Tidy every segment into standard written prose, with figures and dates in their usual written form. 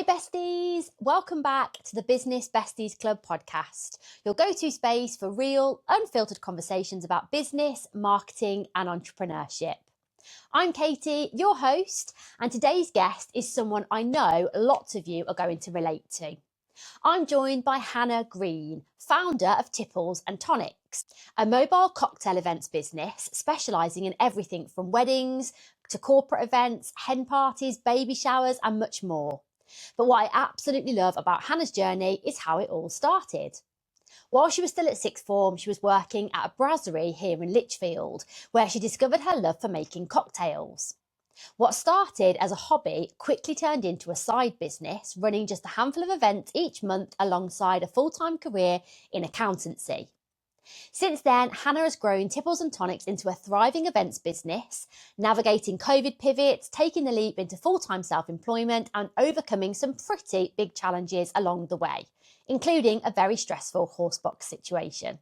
Hey besties, welcome back to the Business Besties Club podcast, your go-to space for real, unfiltered conversations about business, marketing and entrepreneurship. I'm Katie, your host, and today's guest is someone I know lots of you are going to relate to. I'm joined by Hannah Green, founder of Tipples Tonics, a mobile cocktail events business specialising in everything from weddings to corporate events, hen parties, baby showers and much more. But what I absolutely love about Hannah's journey is how it all started. While she was still at sixth form, she was working at a brasserie here in Lichfield, where she discovered her love for making cocktails. What started as a hobby quickly turned into a side business, running just a handful of events each month alongside a full-time career in accountancy. Since then, Hannah has grown Tipples Tonics into a thriving events business, navigating COVID pivots, taking the leap into full-time self-employment and overcoming some pretty big challenges along the way, including a very stressful horsebox situation.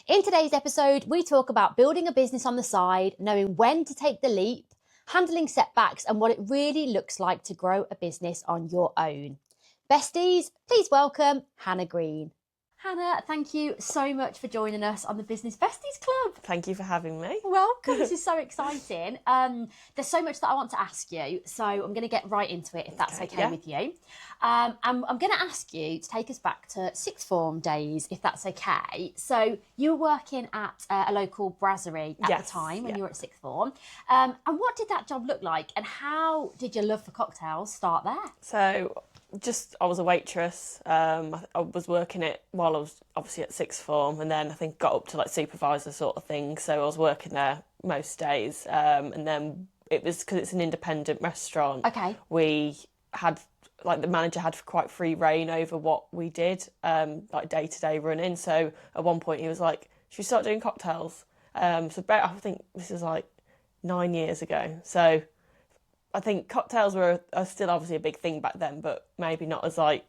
In today's episode, we talk about building a business on the side, knowing when to take the leap, handling setbacks and what it really looks like to grow a business on your own. Besties, please welcome Hannah Green. Hannah, thank you so much for joining us on the Business Besties Club. Thank you for having me. Welcome, this is so exciting. There's so much that I want to ask you, so I'm going to get right into it if that's okay with you. I'm going to ask you to take us back to sixth form days, if that's okay. So you were working at a local brasserie at the time when you were at sixth form. And what did that job look like and how did your love for cocktails start there? So I was a waitress. I was working it while I was obviously at sixth form, and then I think got up to like supervisor sort of thing. So I was working there most days, and then it was because it's an independent restaurant. Okay. We had the manager had quite free reign over what we did, like day to day running. So at one point he was like, "Should we start doing cocktails?" I think this is like 9 years ago. So I think cocktails are still obviously a big thing back then, but maybe not as like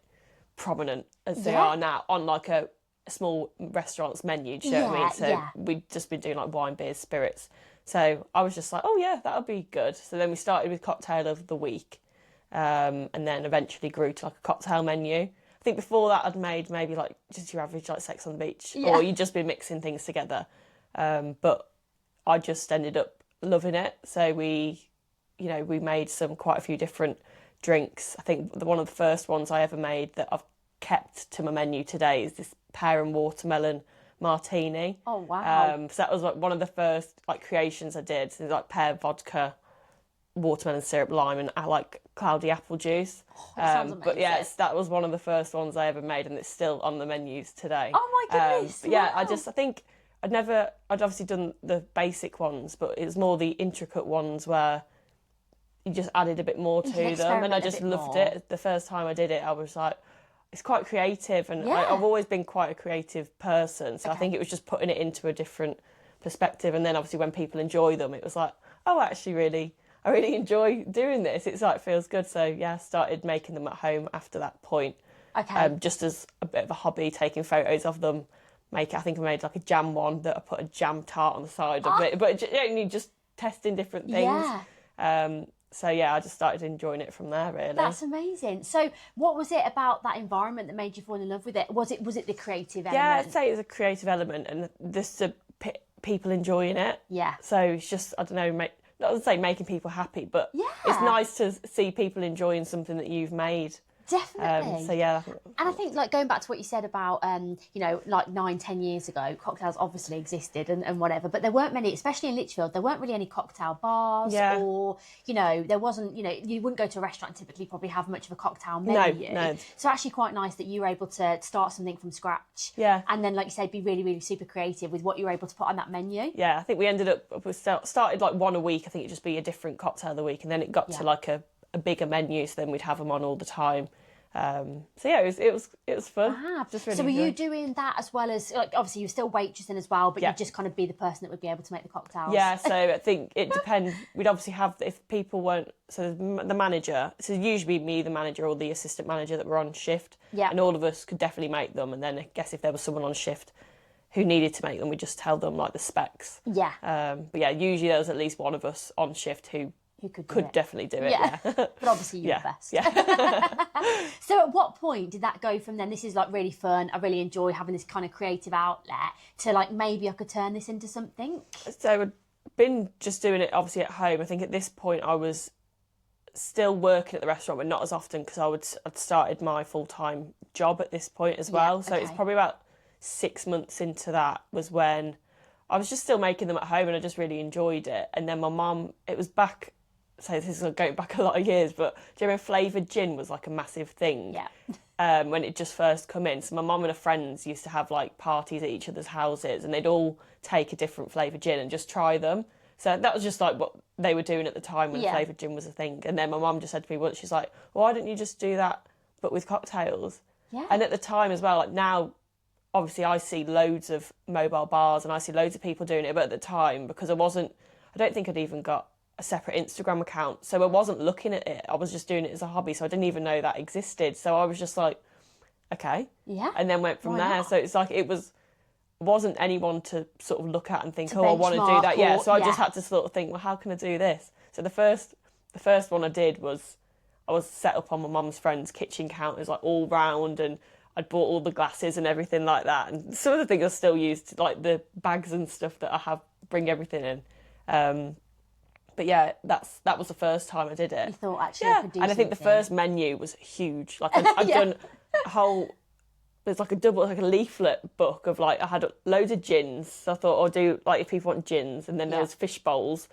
prominent as they are now on like a small restaurant's menu. Do you know what I mean? So we'd just been doing like wine, beers, spirits. So I was just like, oh yeah, that would be good. So then we started with cocktail of the week, and then eventually grew to like a cocktail menu. I think before that I'd made maybe like just your average like Sex on the Beach, or you'd just been mixing things together. But I just ended up loving it. So we made quite a few different drinks. I think one of the first ones I ever made that I've kept to my menu today is this pear and watermelon martini. Oh, wow. So that was like one of the first like creations I did. So like pear vodka, watermelon syrup, lime, and I like cloudy apple juice. Oh, that sounds amazing. But yeah, that was one of the first ones I ever made, and it's still on the menus today. Oh my goodness! Yeah, I think I'd obviously done the basic ones, but it was more the intricate ones where you just added a bit more to them, and I just loved it. The first time I did it, I was like, it's quite creative, and I've always been quite a creative person, so I think it was just putting it into a different perspective. And then obviously when people enjoy them, it was like, oh, actually I really enjoy doing this. It's like, feels good. So yeah, I started making them at home after that point. Okay. Just as a bit of a hobby, taking photos of them. I think I made like a jam one that I put a jam tart on the side of it, but just testing different things. Yeah. So yeah, I just started enjoying it from there, really. That's amazing. So what was it about that environment that made you fall in love with it? Was it the creative element? Yeah, I'd say it was a creative element, and just people enjoying it. Yeah. So it's just, I don't know, not to say making people happy, but it's nice to see people enjoying something that you've made. Definitely. So yeah. And I think like going back to what you said about, like 9-10 years ago, cocktails obviously existed and whatever, but there weren't many, especially in Lichfield, there weren't really any cocktail bars or, there wasn't, you wouldn't go to a restaurant and typically probably have much of a cocktail menu. No. So actually quite nice that you were able to start something from scratch. Yeah. And then, like you said, be really, really super creative with what you were able to put on that menu. Yeah, I think we started like one a week. I think it'd just be a different cocktail a week, and then it got to like a bigger menu, so then we'd have them on all the time. So yeah, it was fun. Just really so were you doing that as well as, like, obviously you were still waitressing as well, but you'd just kind of be the person that would be able to make the cocktails? Yeah, so I think it depends. We'd obviously have, if people weren't, so the manager, so usually me, the manager, or the assistant manager that were on shift, and all of us could definitely make them, and then I guess if there was someone on shift who needed to make them, we'd just tell them like the specs. Yeah. But yeah, usually there was at least one of us on shift who who could definitely do it. Yeah. But obviously you're the best. Yeah. So at what point did that go from then, this is like really fun, I really enjoy having this kind of creative outlet, to like, maybe I could turn this into something? So I'd been just doing it obviously at home. I think at this point I was still working at the restaurant, but not as often, because I'd started my full-time job at this point as well. So it's probably about 6 months into that was when I was just still making them at home, and I just really enjoyed it. And then my mum, it was back, so this is going back a lot of years, but do you remember flavoured gin was like a massive thing? Yeah. When it just first come in. So my mum and her friends used to have like parties at each other's houses, and they'd all take a different flavoured gin and just try them. So that was just like what they were doing at the time when flavoured gin was a thing. And then my mum just said to me once, she's like, why don't you just do that but with cocktails? Yeah. And at the time as well, like now, obviously I see loads of mobile bars and I see loads of people doing it, but at the time, because I don't think I'd even got a separate Instagram account, so I wasn't looking at it, I was just doing it as a hobby, so I didn't even know that existed. So I was just like, okay. Yeah. And then went from there. Not? So it's like wasn't anyone to sort of look at and think, I want to do that. Yeah. So I just had to sort of think, well, how can I do this? So the first one I did was, I was set up on my mum's friend's kitchen counters, like all round, and I'd bought all the glasses and everything like that. And some of the things I still used, like the bags and stuff that I bring everything in. But yeah, that was the first time I did it. You thought, actually, I could do and I think the something. first menu was huge. Like I'd done a whole, there's like a leaflet book of like, I had loads of gins. So I thought, I'll do like, if people want gins, and then there was fish bowls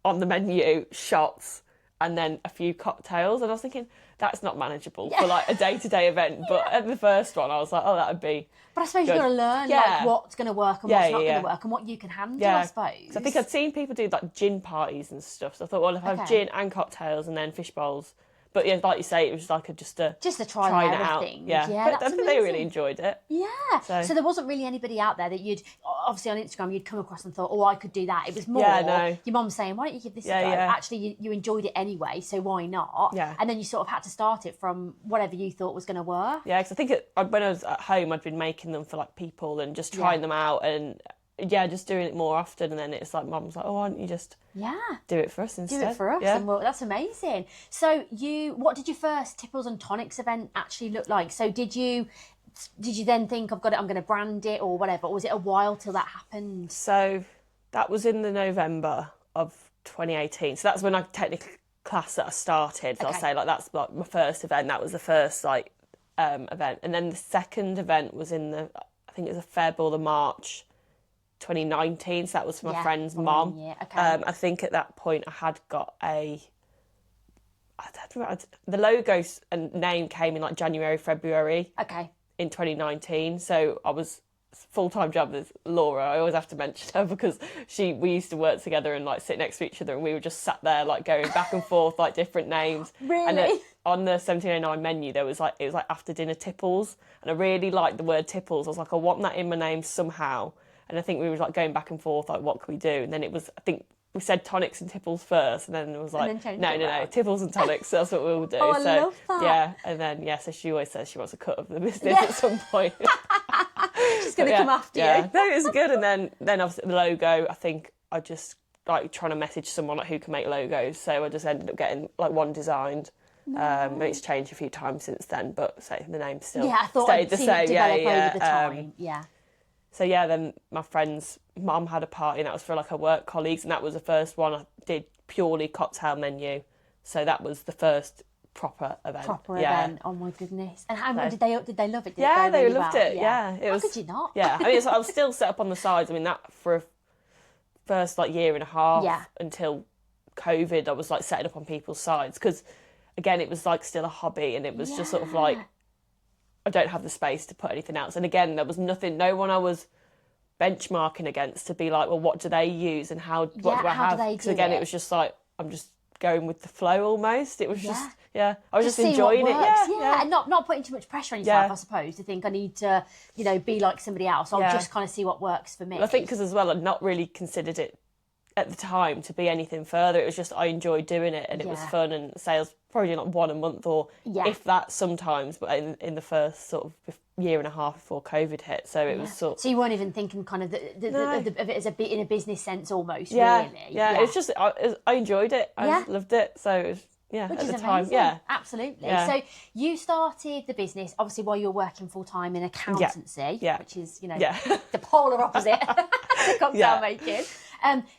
on the menu, shots, and then a few cocktails. And I was thinking, that's not manageable for like a day-to-day event. But at the first one, I was like, oh, that would be. But I suppose you've got to learn like what's going to work and what's not going to work, and what you can handle, I suppose. So I think I'd seen people do like gin parties and stuff. So I thought, well, if I have gin and cocktails and then fish bowls. But yeah, like you say, it was like just a trying it out. everything. Yeah, but I think they really enjoyed it. Yeah. So there wasn't really anybody out there that you'd, obviously on Instagram, you'd come across and thought, oh, I could do that. It was more your mum saying, why don't you give this a go? Actually, you enjoyed it anyway, so why not? Yeah. And then you sort of had to start it from whatever you thought was going to work. Yeah, because I think when I was at home, I'd been making them for like people and just trying them out, and just doing it more often. And then it's like, mum's like, oh, why don't you just do it for us instead? Do it for us. Yeah. And well, that's amazing. So what did your first Tipples and Tonics event actually look like? So did you then think, I'm going to brand it or whatever? Or was it a while till that happened? So that was in the November of 2018. So that's when I technically class that I started. So I'll say like, that's like my first event. That was the first like event. And then the second event was in I think it was a Feb or the March 2019, so that was for my friend's mum. I think at that point I had got the logo and name came in like January, February. In 2019, so I was full-time job with Laura. I always have to mention her because we used to work together and like sit next to each other, and we were just sat there like going back and forth like different names. Really? And on the 1709 menu there was like, it was like after dinner Tipples, and I really liked the word Tipples. I was like, I want that in my name somehow. And I think we were like going back and forth, like, what can we do? And then it was, I think we said tonics and Tipples first, and then it was like, no, Tipples and tonics, that's what we'll do. Oh, I love that. Yeah, and then, so she always says she wants a cut of the business at some point. She's going to come after you. No, it was good. And then obviously the logo, I think I just like trying to message someone like who can make logos. So I just ended up getting like one designed. And it's changed a few times since then, but the name's still stayed the same. Over the time. So then my friend's mum had a party, and that was for like her work colleagues, and that was the first one I did purely cocktail menu. So that was the first proper event. Event. Oh my goodness! And how did they love it? Did yeah, it go they really loved well? it. Yeah, How could you not? Yeah, I mean, I was still set up on the sides. I mean, that for a first like year and a half until COVID, I was like setting up on people's sides because, again, it was like still a hobby, and it was just sort of like, I don't have the space to put anything else. And again, there was no one I was benchmarking against to be like, well, what do they use and what do I have? Because again, it was just like, I'm just going with the flow almost. It was just I was just enjoying it. Yeah, and not putting too much pressure on yourself, I suppose, to think I need to, be like somebody else. I'll just kind of see what works for me. Well, I think because as well, I'd not really considered it at the time to be anything further. It was just I enjoyed doing it and it was fun, and sales probably doing like one a month or if that sometimes, but in the first sort of year and a half before COVID hit. So it was sort of... So you weren't even thinking kind of of it as a bit in a business sense almost, really? Yeah, it was just, I enjoyed it. I just loved it. So it was, which at is the amazing. time, Absolutely. So you started the business obviously while you were working full time in accountancy, which is the polar opposite to cocktail making.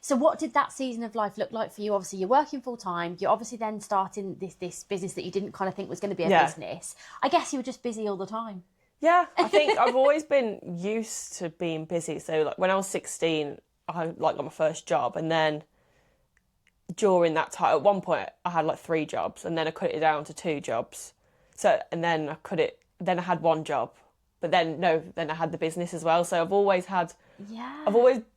So what did that season of life look like for you? Obviously you're working full time. You're obviously then starting this business that you didn't kind of think was going to be a business. I guess you were just busy all the time. Yeah, I think I've always been used to being busy. So like when I was 16, I got my first job, and then during that time, at one point I had like 3 jobs, and then I cut it down to 2 jobs. So, and then I had 1 job, but then I had the business as well. So I've always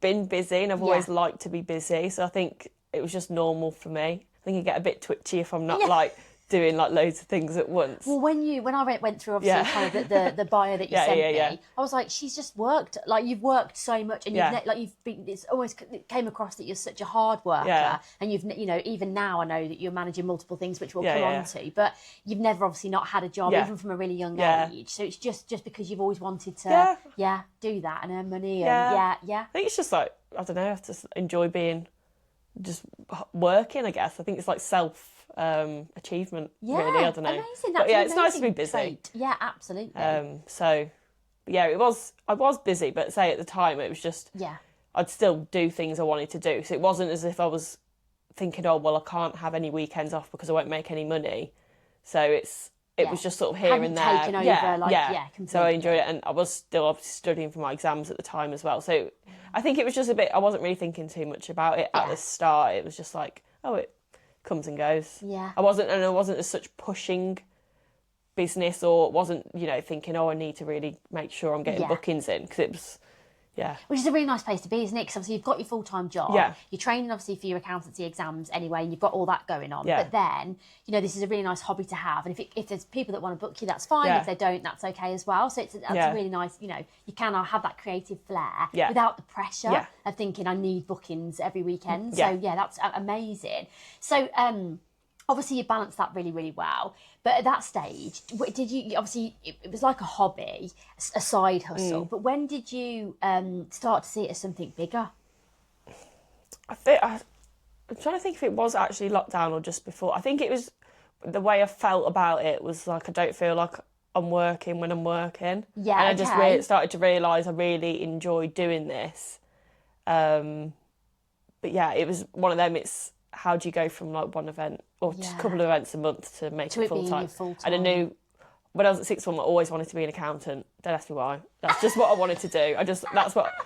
been busy, and I've always liked to be busy. So I think it was just normal for me. I think I get a bit twitchy if I'm not like doing like loads of things at once. Well, when I went through obviously kind of the bio that you sent me, I was like, she's just worked, like you've worked so much, and you've been, it's almost came across that you're such a hard worker, and you've even now I know that you're managing multiple things, which we'll come on to, but you've never obviously not had a job even from a really young age. So it's just because you've always wanted to do that and earn money and I think it's just like, I don't know, I just enjoy just working, I guess. I think it's like self achievement, really. I don't know. Amazing. But it's nice to be busy. Trait. Yeah, absolutely. I was busy, but say at the time it was just I'd still do things I wanted to do. So it wasn't as if I was thinking, oh well, I can't have any weekends off because I won't make any money. So it was just sort of here and there. Taken over, completely. So I enjoyed it, and I was still obviously studying for my exams at the time as well. So I think it was just a bit. I wasn't really thinking too much about it at the start. It was just like, oh, it comes and goes. Yeah. I wasn't as such pushing business, or wasn't thinking, oh, I need to really make sure I'm getting bookings in, because it was. Yeah. Which is a really nice place to be, isn't it? Because obviously you've got your full-time job. Yeah. You're training obviously for your accountancy exams anyway, and you've got all that going on. Yeah. But then, this is a really nice hobby to have. And if there's people that want to book you, that's fine. Yeah. If they don't, that's okay as well. So that's a really nice, you can have that creative flair without the pressure of thinking I need bookings every weekend. So that's amazing. So obviously you balance that really, really well. But at that stage, did you, obviously it was like a hobby, a side hustle, but when did you start to see it as something bigger? I'm trying to think if it was actually lockdown or just before. I think it was, the way I felt about it was like, I don't feel like I'm working when I'm working. Yeah, and I just started to realise I really enjoyed doing this. But yeah, it was one of them, it's, how do you go from like one event or just a couple of events a month to make it full-time? And I knew when I was at sixth form I always wanted to be an accountant. Don't ask me why. That's just what I wanted to do.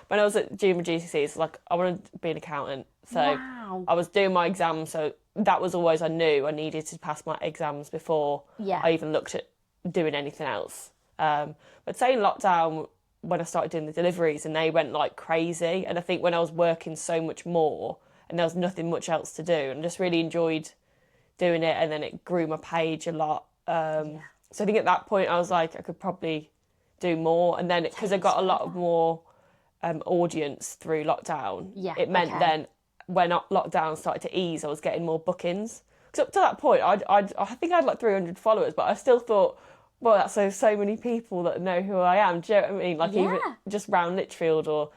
When I was at junior GCSEs, like I wanted to be an accountant. So I was doing my exams, so that was always, I knew I needed to pass my exams before I even looked at doing anything else. But say in lockdown, when I started doing the deliveries and they went like crazy, and I think when I was working so much more and there was nothing much else to do, and I just really enjoyed doing it, and then it grew my page a lot. So I think at that point I was like, I could probably do more, and then because I got a lot of more audience through lockdown, it meant then when lockdown started to ease, I was getting more bookings. Because up to that point, I think I had like 300 followers, but I still thought, well, that's so many people that know who I am. Do you know what I mean? Like even just round Lichfield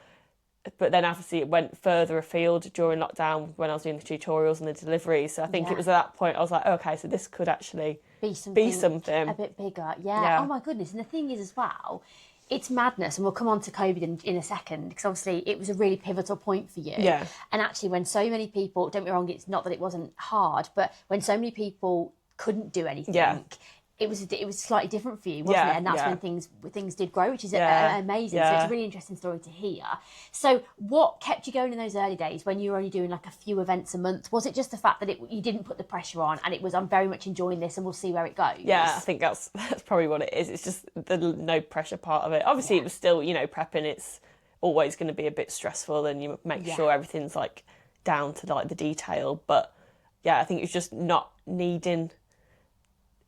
but then obviously it went further afield during lockdown when I was doing the tutorials and the deliveries. So I think it was at that point I was like, okay, so this could actually be something a bit bigger. Yeah. Oh my goodness. And the thing is as well, it's madness, and we'll come on to COVID in a second, because obviously it was a really pivotal point for you. Yeah. And actually when so many people, don't get me wrong, it's not that it wasn't hard, but when so many people couldn't do anything, it was slightly different for you, wasn't it? And that's when things did grow, which is amazing. So it's a really interesting story to hear. So what kept you going in those early days when you were only doing like a few events a month? Was it just the fact that you didn't put the pressure on, and it was, I'm very much enjoying this and we'll see where it goes? Yeah, I think that's probably what it is. It's just the no pressure part of it. Obviously it was still, prepping, it's always going to be a bit stressful, and you make sure everything's like down to like the detail. But yeah, I think it's just not needing...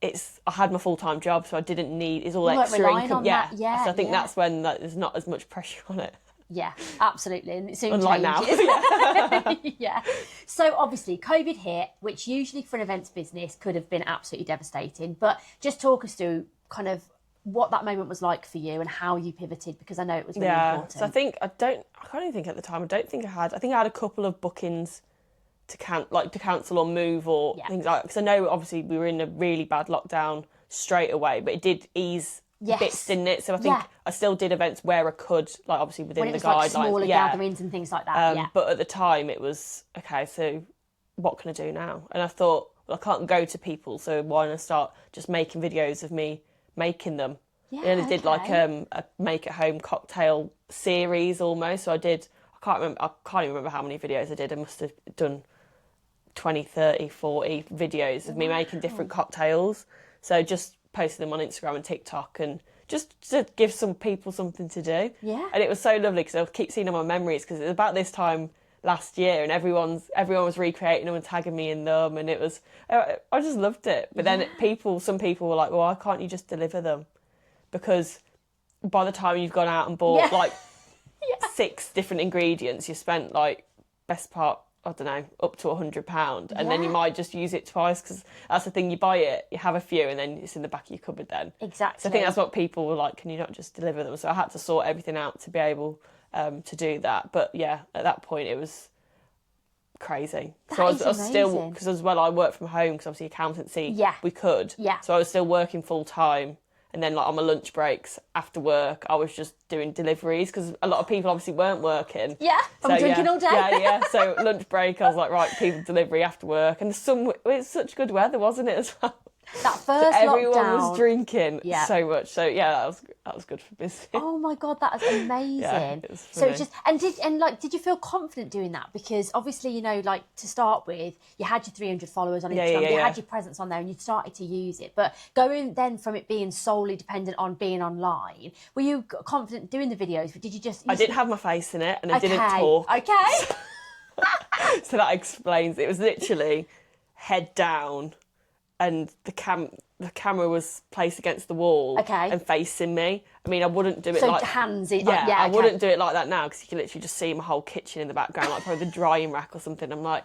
I had my full-time job, so I didn't need... It's all extra income. So I think that's when there's not as much pressure on it. Yeah, absolutely. And it soon Unlike changes. now. Yeah. So obviously COVID hit, which usually for an events business could have been absolutely devastating. But just talk us through kind of what that moment was like for you and how you pivoted, because I know it was really important. So I can't even think at the time. I think I had a couple of bookings to cancel or move or things like that. Because I know obviously we were in a really bad lockdown straight away, but it did ease bits, didn't it? So I think I still did events where I could, like obviously within when it the was guidelines. like smaller gatherings and things like that. But at the time it was, okay, so what can I do now? And I thought, well, I can't go to people, so why not start just making videos of me making them? And I did like a make at home cocktail series almost. So I can't even remember how many videos I did. I must have done 20, 30, 40 videos of me making different cocktails. So just posting them on Instagram and TikTok and just to give some people something to do. Yeah. And it was so lovely because I keep seeing all my memories, because it was about this time last year and everyone was recreating them and tagging me in them, and it was, I just loved it. But then some people were like, well, why can't you just deliver them? Because by the time you've gone out and bought like 6 different ingredients, you spent like best part, I don't know, up to £100, and then you might just use it twice, because that's the thing, you buy it, you have a few, and then it's in the back of your cupboard then. Exactly. So I think that's what people were like, can you not just deliver them? So I had to sort everything out to be able to do that. But yeah, at that point it was crazy. So I was still, because as well I work from home, because obviously accountancy, we could. Yeah. So I was still working full time. And then, like, on my lunch breaks after work, I was just doing deliveries, because a lot of people obviously weren't working. Yeah, I'm drinking all day. Yeah. So lunch break, I was like, right, people delivery after work. And it was such good weather, wasn't it, as well? That first so everyone lockdown. was drinking so much. So yeah, that was good for business. Oh my God, that is amazing. It was so funny. did you feel confident doing that? Because obviously, you know, like to start with, you had your 300 followers on Instagram, you had your presence on there, and you started to use it. But going then from it being solely dependent on being online, were you confident doing the videos? Did you just? I didn't have my face in it, and I didn't talk. Okay. So that explains. It was literally head down, and the camera was placed against the wall and facing me. I mean, I wouldn't do it like... So hands in... I wouldn't do it like that now, because you can literally just see my whole kitchen in the background, like probably the drying rack or something. I'm like,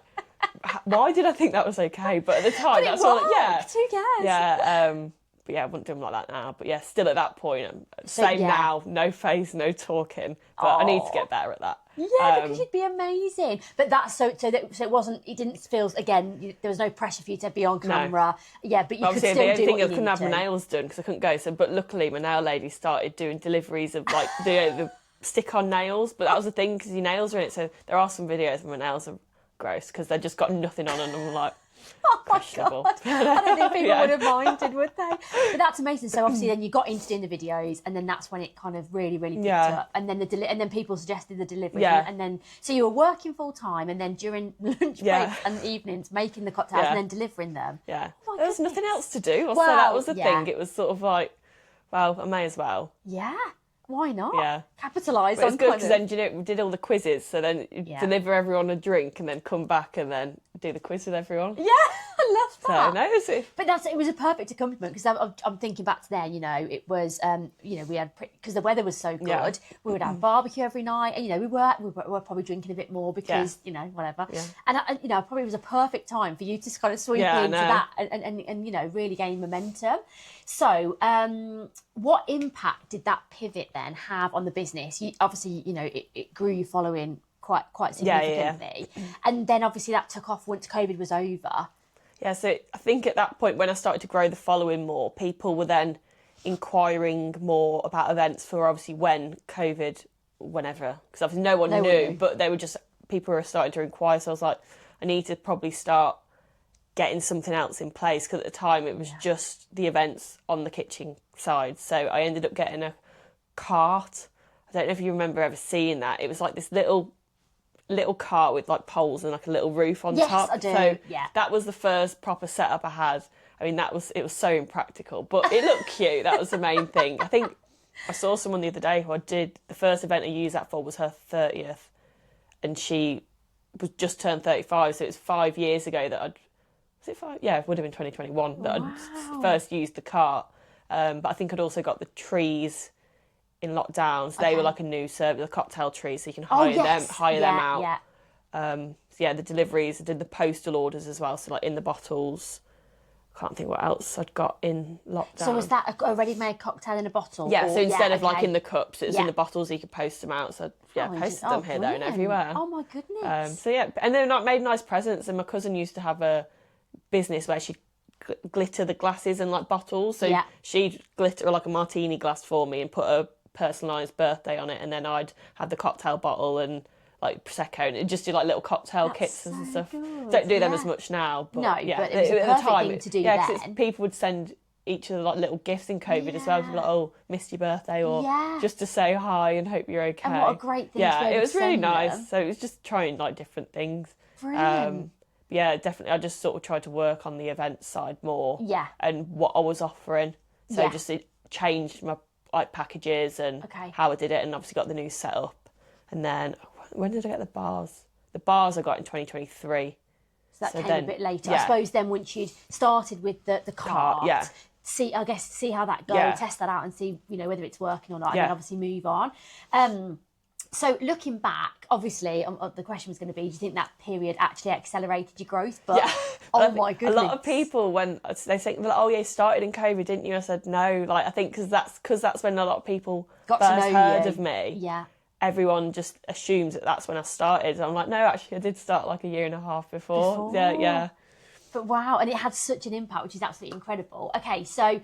why did I think that was okay? But at the time, that's all... Who cares? Yeah, but yeah, I wouldn't do them like that now. But yeah, still at that point, now, no face, no talking. But I need to get better at that. Yeah, because you'd be amazing. But that's so it wasn't. It didn't feel, again. There was no pressure for you to be on camera. No. Yeah, but you could still do what you needed to. The only thing I couldn't have my nails done because I couldn't go. So, but luckily my nail lady started doing deliveries of like the stick-on nails. But that was the thing, because your nails are in it. So there are some videos where my nails are gross because they've just got nothing on, and I'm like. Oh my God. I don't think people would have minded, would they? But that's amazing. So obviously then you got into doing the videos, and then that's when it kind of really, really picked up. And then and then people suggested the delivery. And then, so you were working full time, and then during lunch breaks and evenings making the cocktails and then delivering them. Yeah. Oh, there was nothing else to do. So that was the thing. It was sort of like, well, I may as well. Yeah. Why not? Yeah. Capitalise on it's good because then, you know, we did all the quizzes, so then you deliver everyone a drink and then come back and then do the quiz with everyone. Yeah, I love that. So, no, but it was a perfect accompaniment, because I'm thinking back to then, you know, it was, you know, we had, because the weather was so good, we would have barbecue every night, and, you know, we were probably drinking a bit more because, you know, whatever. Yeah. And, you know, probably was a perfect time for you to kind of sweep into that and, you know, really gain momentum. So, what impact did that pivot then have on the business? Obviously, you know, it grew your following quite significantly. And then obviously that took off once COVID was over. Yeah, so I think at that point when I started to grow the following more, people were then inquiring more about events for obviously whenever, because obviously no one knew, but people were starting to inquire. So I was like, I need to probably start getting something else in place, because at the time it was just the events on the kitchen side. So I ended up getting a cart. I don't know if you remember ever seeing that. It was like this little cart with like poles and like a little roof on top. Yes, I do. So that was the first proper setup I had. I mean, it was so impractical, but it looked cute. That was the main thing. I think I saw someone the other day who the first event I used that for was her 30th, and she was just turned 35. So it was 5 years ago that was it 5? Yeah, it would have been 2021 that I'd first used the cart. But I think I'd also got the trees in lockdown. So they were like a new service, a cocktail tree, so you can hire them out. Yeah. So yeah, the deliveries, I did the postal orders as well, so like in the bottles. I can't think what else I'd got in lockdown. So was that a ready-made cocktail in a bottle? Yeah, so instead of like in the cups, it was in Yeah. the bottles, you could post them out. So posted them here, there and everywhere. Oh my goodness. So yeah, and then I made nice presents, and my cousin used to have a business where she'd glitter the glasses and like bottles. So she'd glitter like a martini glass for me and put a personalised birthday on it, and then I'd have the cocktail bottle and like prosecco, and just do like little cocktail kits and stuff. Good. Don't do them as much now, but no, yeah, but it was a perfect thing to do yeah, then. because people would send each other like little gifts in COVID as well, to be like, oh, missed your birthday, or just to say hi and hope you're okay. And what a great thing! Yeah, to be able it was to really send nice. them. So it was just trying like different things. Brilliant. Yeah, definitely. I just sort of tried to work on the event side more. Yeah. And what I was offering. So just it changed my like packages and how I did it, and obviously got the new setup. And then when did I get the bars? The bars I got in 2023. So that came a bit later. I suppose then once you'd started with the cart, see how that goes, test that out and see, whether it's working or not, and then obviously move on. So looking back, obviously, the question was going to be, do you think that period actually accelerated your growth? But oh my goodness. A lot of people, when they think, oh yeah, you started in COVID, didn't you? I said no. Like I think because that's when a lot of people got first to know heard you. of me. Yeah. Everyone just assumes that that's when I started. I'm like, no, actually, I did start like a year and a half before. Yeah. But wow, and it had such an impact, which is absolutely incredible. Okay, so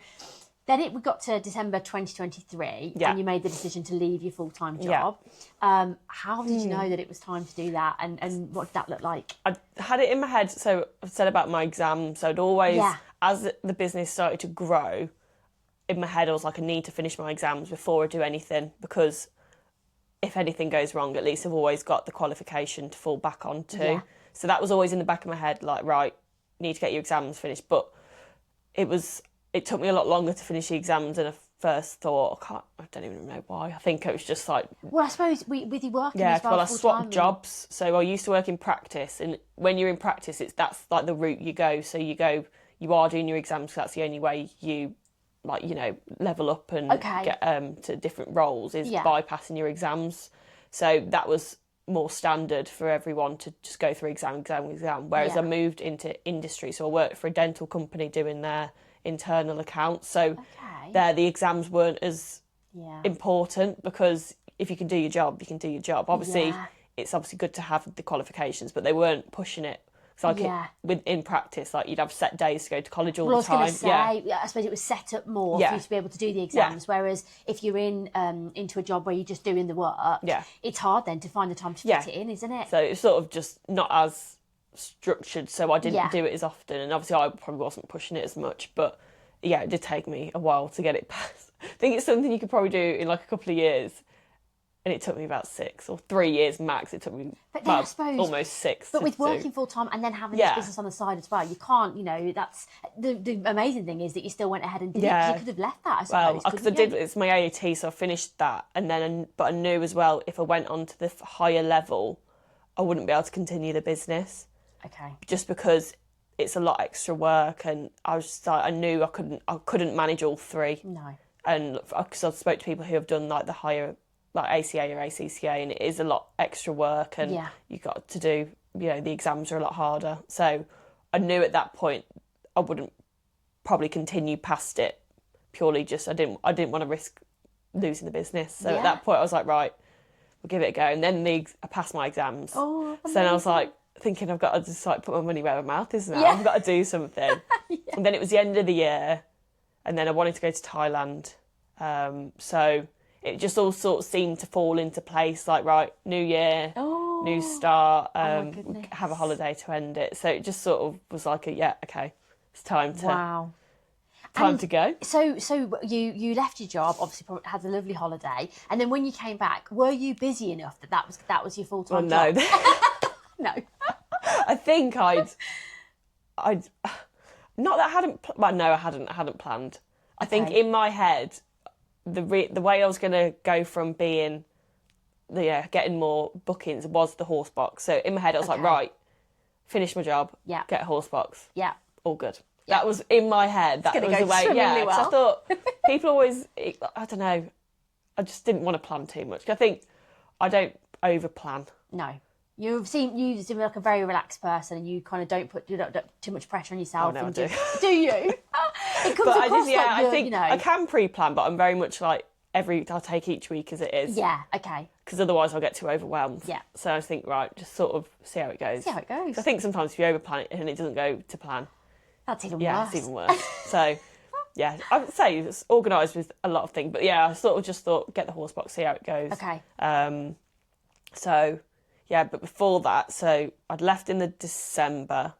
then we got to December 2023, and you made the decision to leave your full-time job. How did you know that it was time to do that, and what did that look like? I had it in my head, so I've said about my exams, so I'd always, as the business started to grow, in my head I was like, I need to finish my exams before I do anything, because if anything goes wrong, at least I've always got the qualification to fall back onto. Yeah. So that was always in the back of my head, like, right, you need to get your exams finished. But it took me a lot longer to finish the exams than I first thought. I don't even know why. I think it was just like... Well, I suppose with your working as well, I swapped jobs. So I used to work in practice, and when you're in practice, that's like the route you go. So you are doing your exams, so that's the only way you level up and get to different roles is bypassing your exams. So that was more standard for everyone to just go through exam. Whereas I moved into industry, so I worked for a dental company doing their internal accounts. So there, the exams weren't as important, because if you can do your job, you can do your job. Obviously, it's obviously good to have the qualifications, but they weren't pushing it. So in practice, like you'd have set days to go to college all the time. I was going to say, I suppose it was set up more for you to be able to do the exams. Whereas if you're into a job where you're just doing the work, it's hard then to find the time to fit it in, isn't it? So it's sort of just not as structured. So I didn't do it as often, and obviously I probably wasn't pushing it as much. But yeah, it did take me a while to get it passed. I think it's something you could probably do in like a couple of years. And it took me about 6 or 3 years max. It took me I suppose, almost 6. But with working full time and then having this business on the side as well, you can't, that's the amazing thing is that you still went ahead and did it. You could have left that, I suppose. Well, because I did, it's my AAT, so I finished that. And then, but I knew as well, if I went on to the higher level, I wouldn't be able to continue the business. Okay. Just because it's a lot extra work, and I was just like, I knew I couldn't manage all three. No. And because I've spoke to people who have done like the higher, like ACA or ACCA, and it is a lot extra work, and you got to do, the exams are a lot harder. So I knew at that point I wouldn't probably continue past it, purely just I didn't want to risk losing the business. So at that point I was like, right, we'll give it a go. And then I passed my exams. Oh, so then I was like thinking, I've got to just like put my money where my mouth is now. I've got to do something. And then it was the end of the year, and then I wanted to go to Thailand. So it just all sort of seemed to fall into place, like, right, new year, new start, have a holiday to end it. So it just sort of was like, okay, it's time to to go. So you left your job, obviously probably had a lovely holiday, and then when you came back, were you busy enough that was your full-time job? No. I think I'd not that I hadn't. Well, no, I hadn't planned. I think in my head, the way I was going to go from being getting more bookings was the horse box. So in my head, I was like, right, finish my job, get a horse box, all good. That was in my head. That was the way. Yeah, well. I thought people always, I don't know. I just didn't want to plan too much. I think I don't over plan. No. You seem like a very relaxed person, and you kind of don't put too much pressure on yourself. Oh, no, I do. Do you? It comes But across I think I can pre-plan, but I'm very much like I'll take each week as it is. Yeah, okay. Because otherwise I'll get too overwhelmed. Yeah. So I think, right, just sort of see how it goes. See how it goes. I think sometimes if you over-plan it and it doesn't go to plan, that's even worse. Yeah, it's even worse. So, yeah, I would say it's organised with a lot of things. But yeah, I sort of just thought, get the horse box, see how it goes. Okay. So, yeah, but before that, so I'd left in the December.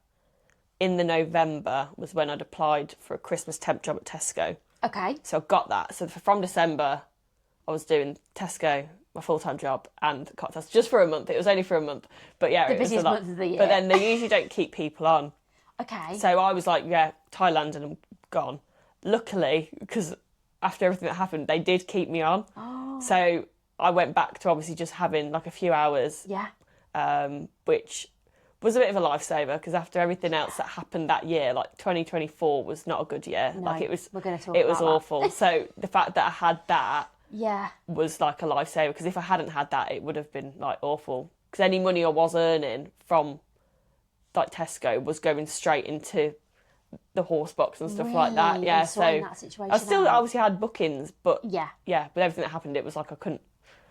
In the November was when I'd applied for a Christmas temp job at Tesco. Okay. So I got that. So from December, I was doing Tesco, my full-time job, and cocktails just for a month. It was only for a month. But yeah, the it was busiest a lot. month of the year. But then they usually don't keep people on. Okay. So I was like, yeah, Thailand, and I'm gone. Luckily, because after everything that happened, they did keep me on. Oh. So I went back to obviously just having like a few hours. Yeah. Which was a bit of a lifesaver, because after everything else that happened that year, like 2024 was not a good year. No, like it was awful. That. So the fact that I had that yeah, was like a lifesaver, because if I hadn't had that, it would have been like awful. Because any money I was earning from like Tesco was going straight into the horse box and stuff like that. Yeah, so that I still obviously had bookings, but yeah, with everything that happened, it was like I couldn't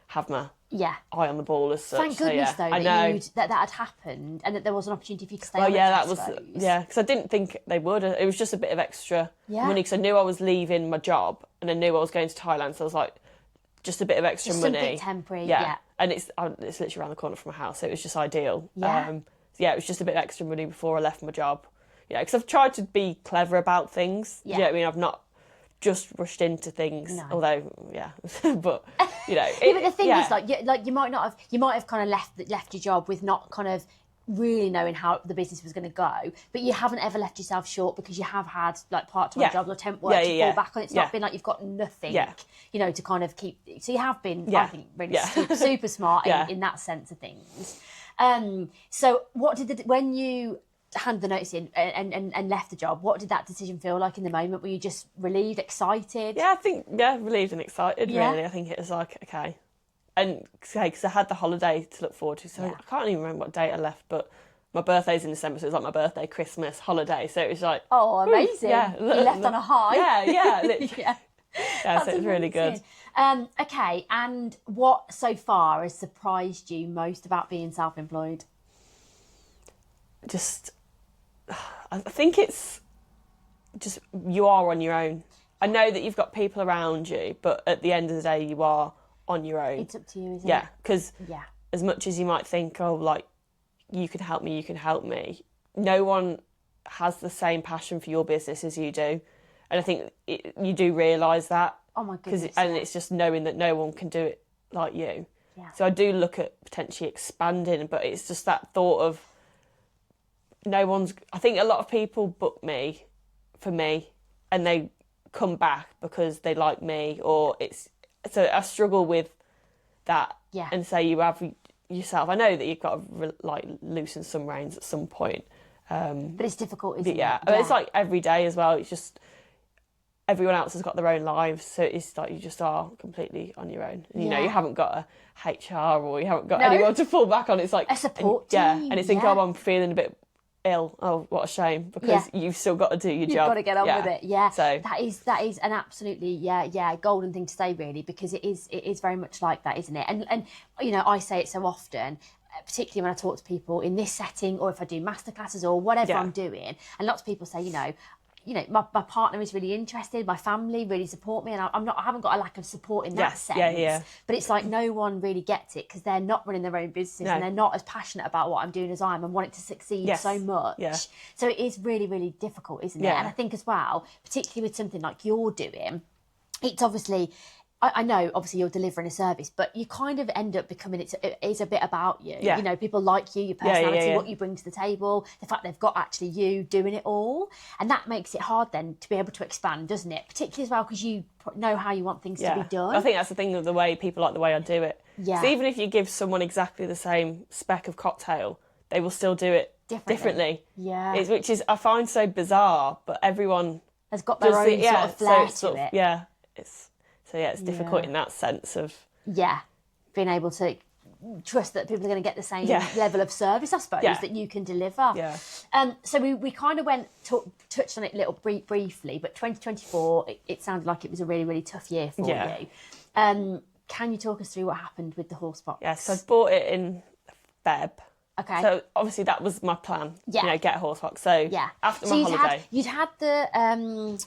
have my eye on the ball as such. Thank goodness, so, though, that had happened and that there was an opportunity for you to stay on that was, because I didn't think they would. It was just a bit of extra money, because I knew I was leaving my job and I knew I was going to Thailand, so I was like, just a bit of extra money. Something temporary, yeah. And it's literally around the corner from my house, so it was just ideal. Yeah. It was just a bit of extra money before I left my job. Yeah, because I've tried to be clever about things. Yeah. You know what I mean? I've not just rushed into things, although but you know. But the thing is, like you might have kind of left your job with not kind of really knowing how the business was going to go, but you haven't ever left yourself short, because you have had like part-time jobs or temp work to fall back on. It's not been like you've got nothing, you know, to kind of keep. So you have been, I think, really super smart in that sense of things. So what did when you handed the notice in and left the job, what did that decision feel like in the moment? Were you just relieved, excited? Yeah, I think relieved and excited. Really, I think it was like okay, and because I had the holiday to look forward to, so I can't even remember what date I left, but my birthday's in December, so it was like my birthday, Christmas, holiday. So it was like amazing. You left on a high. Literally. That's so it was really good. Okay, and what so far has surprised you most about being self-employed? I think it's just you are on your own. I know that you've got people around you, but at the end of the day, you are on your own. It's up to you, isn't it? Yeah, because as much as you might think, oh, like, you can help me, no one has the same passion for your business as you do. And I think you do realise that. Oh, my goodness. And it's just knowing that no one can do it like you. Yeah. So I do look at potentially expanding, but it's just that thought of I think a lot of people book me for me and they come back because they like me, so I struggle with that. Yeah. And say you have yourself. I know that you've got to like loosen some reins at some point. But it's difficult, isn't it? Yeah. It's like every day as well. It's just everyone else has got their own lives, so it's like you just are completely on your own. And, you know, you haven't got a HR or you haven't got anyone to fall back on. It's like a support team. And it's like, oh, I'm feeling a bit ill. Oh, what a shame, because you've still got to do your job. You've got to get on with it. Yeah. So that is an absolutely golden thing to say, really, because it is very much like that, isn't it? And you know, I say it so often, particularly when I talk to people in this setting, or if I do masterclasses or whatever I'm doing, and lots of people say, you know, my partner is really interested, my family really support me, and I haven't got a lack of support in that sense. But it's like no one really gets it, because they're not running their own business and they're not as passionate about what I'm doing as I am and want it to succeed so much. So it is really, really difficult, isn't it? And I think as well, particularly with something like you're doing, it's obviously, I know obviously you're delivering a service, but you kind of end up becoming, it is a bit about you. You know, people like you, your personality, what you bring to the table, the fact they've got actually you doing it all. And that makes it hard then to be able to expand, doesn't it? Particularly as well because you know how you want things to be done. I think that's the thing of the way people like the way I do it. So even if you give someone exactly the same spec of cocktail, they will still do it differently. Which is, I find so bizarre, but everyone has got their own sort of flair to it. Yeah, it's So yeah, it's difficult in that sense of being able to trust that people are going to get the same level of service, I suppose, that you can deliver. So we kind of touched on it a little briefly, but 2024, it sounded like it was a really, really tough year for you. Can you talk us through what happened with the horse box? Yeah, so I bought it in Feb. Okay. So obviously that was my plan, get a horse box. So after my holiday. You'd had the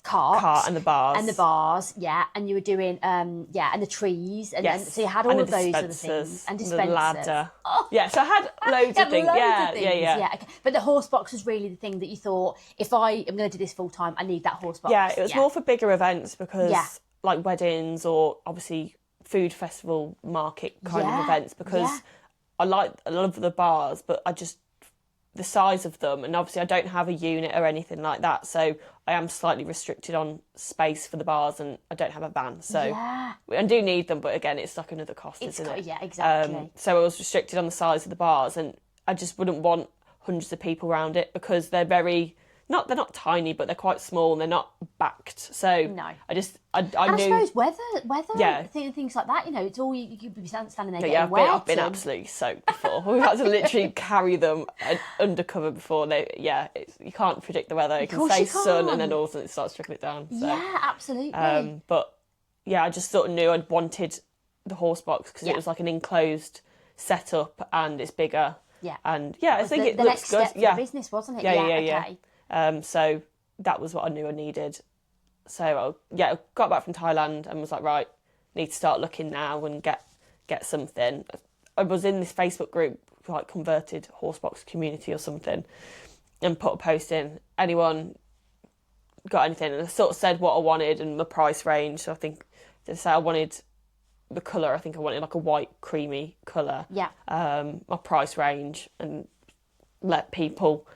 cart and the bars. And you were doing, and the trees. And so you had all of those other things. And dispensers. The ladder. Oh. Yeah, so I had loads of things. Yeah. Okay. But the horse box was really the thing that you thought, if I am going to do this full time, I need that horse box. Yeah, it was more for bigger events because like weddings or obviously food festival market kind of events, because I love the bars, but the size of them, and obviously I don't have a unit or anything like that, so I am slightly restricted on space for the bars, and I don't have a van, so I do need them, but again, it's like another cost, isn't it? Yeah, exactly. So I was restricted on the size of the bars, and I just wouldn't want hundreds of people around it because they're they're not tiny, but they're quite small and they're not backed. So I knew. I suppose weather, things like that. It's all you could be standing there getting wet. I've been absolutely soaked before. We've had to literally carry them undercover before you can't predict the weather. You can say sun, and then all of a sudden it starts trickling it down. So. Yeah, absolutely. But I just sort of knew I wanted the horse box because it was like an enclosed setup and it's bigger. Yeah. And I think it the looks next good. Step for the business, wasn't it? Yeah. So that was what I knew I needed. So I got back from Thailand and was like, right, need to start looking now and get something. I was in this Facebook group, like Converted Horsebox Community or something, and put a post in, anyone got anything? And I sort of said what I wanted and the price range. So I think to say I wanted the colour, I think I wanted like a white creamy colour. Yeah. My price range, and let people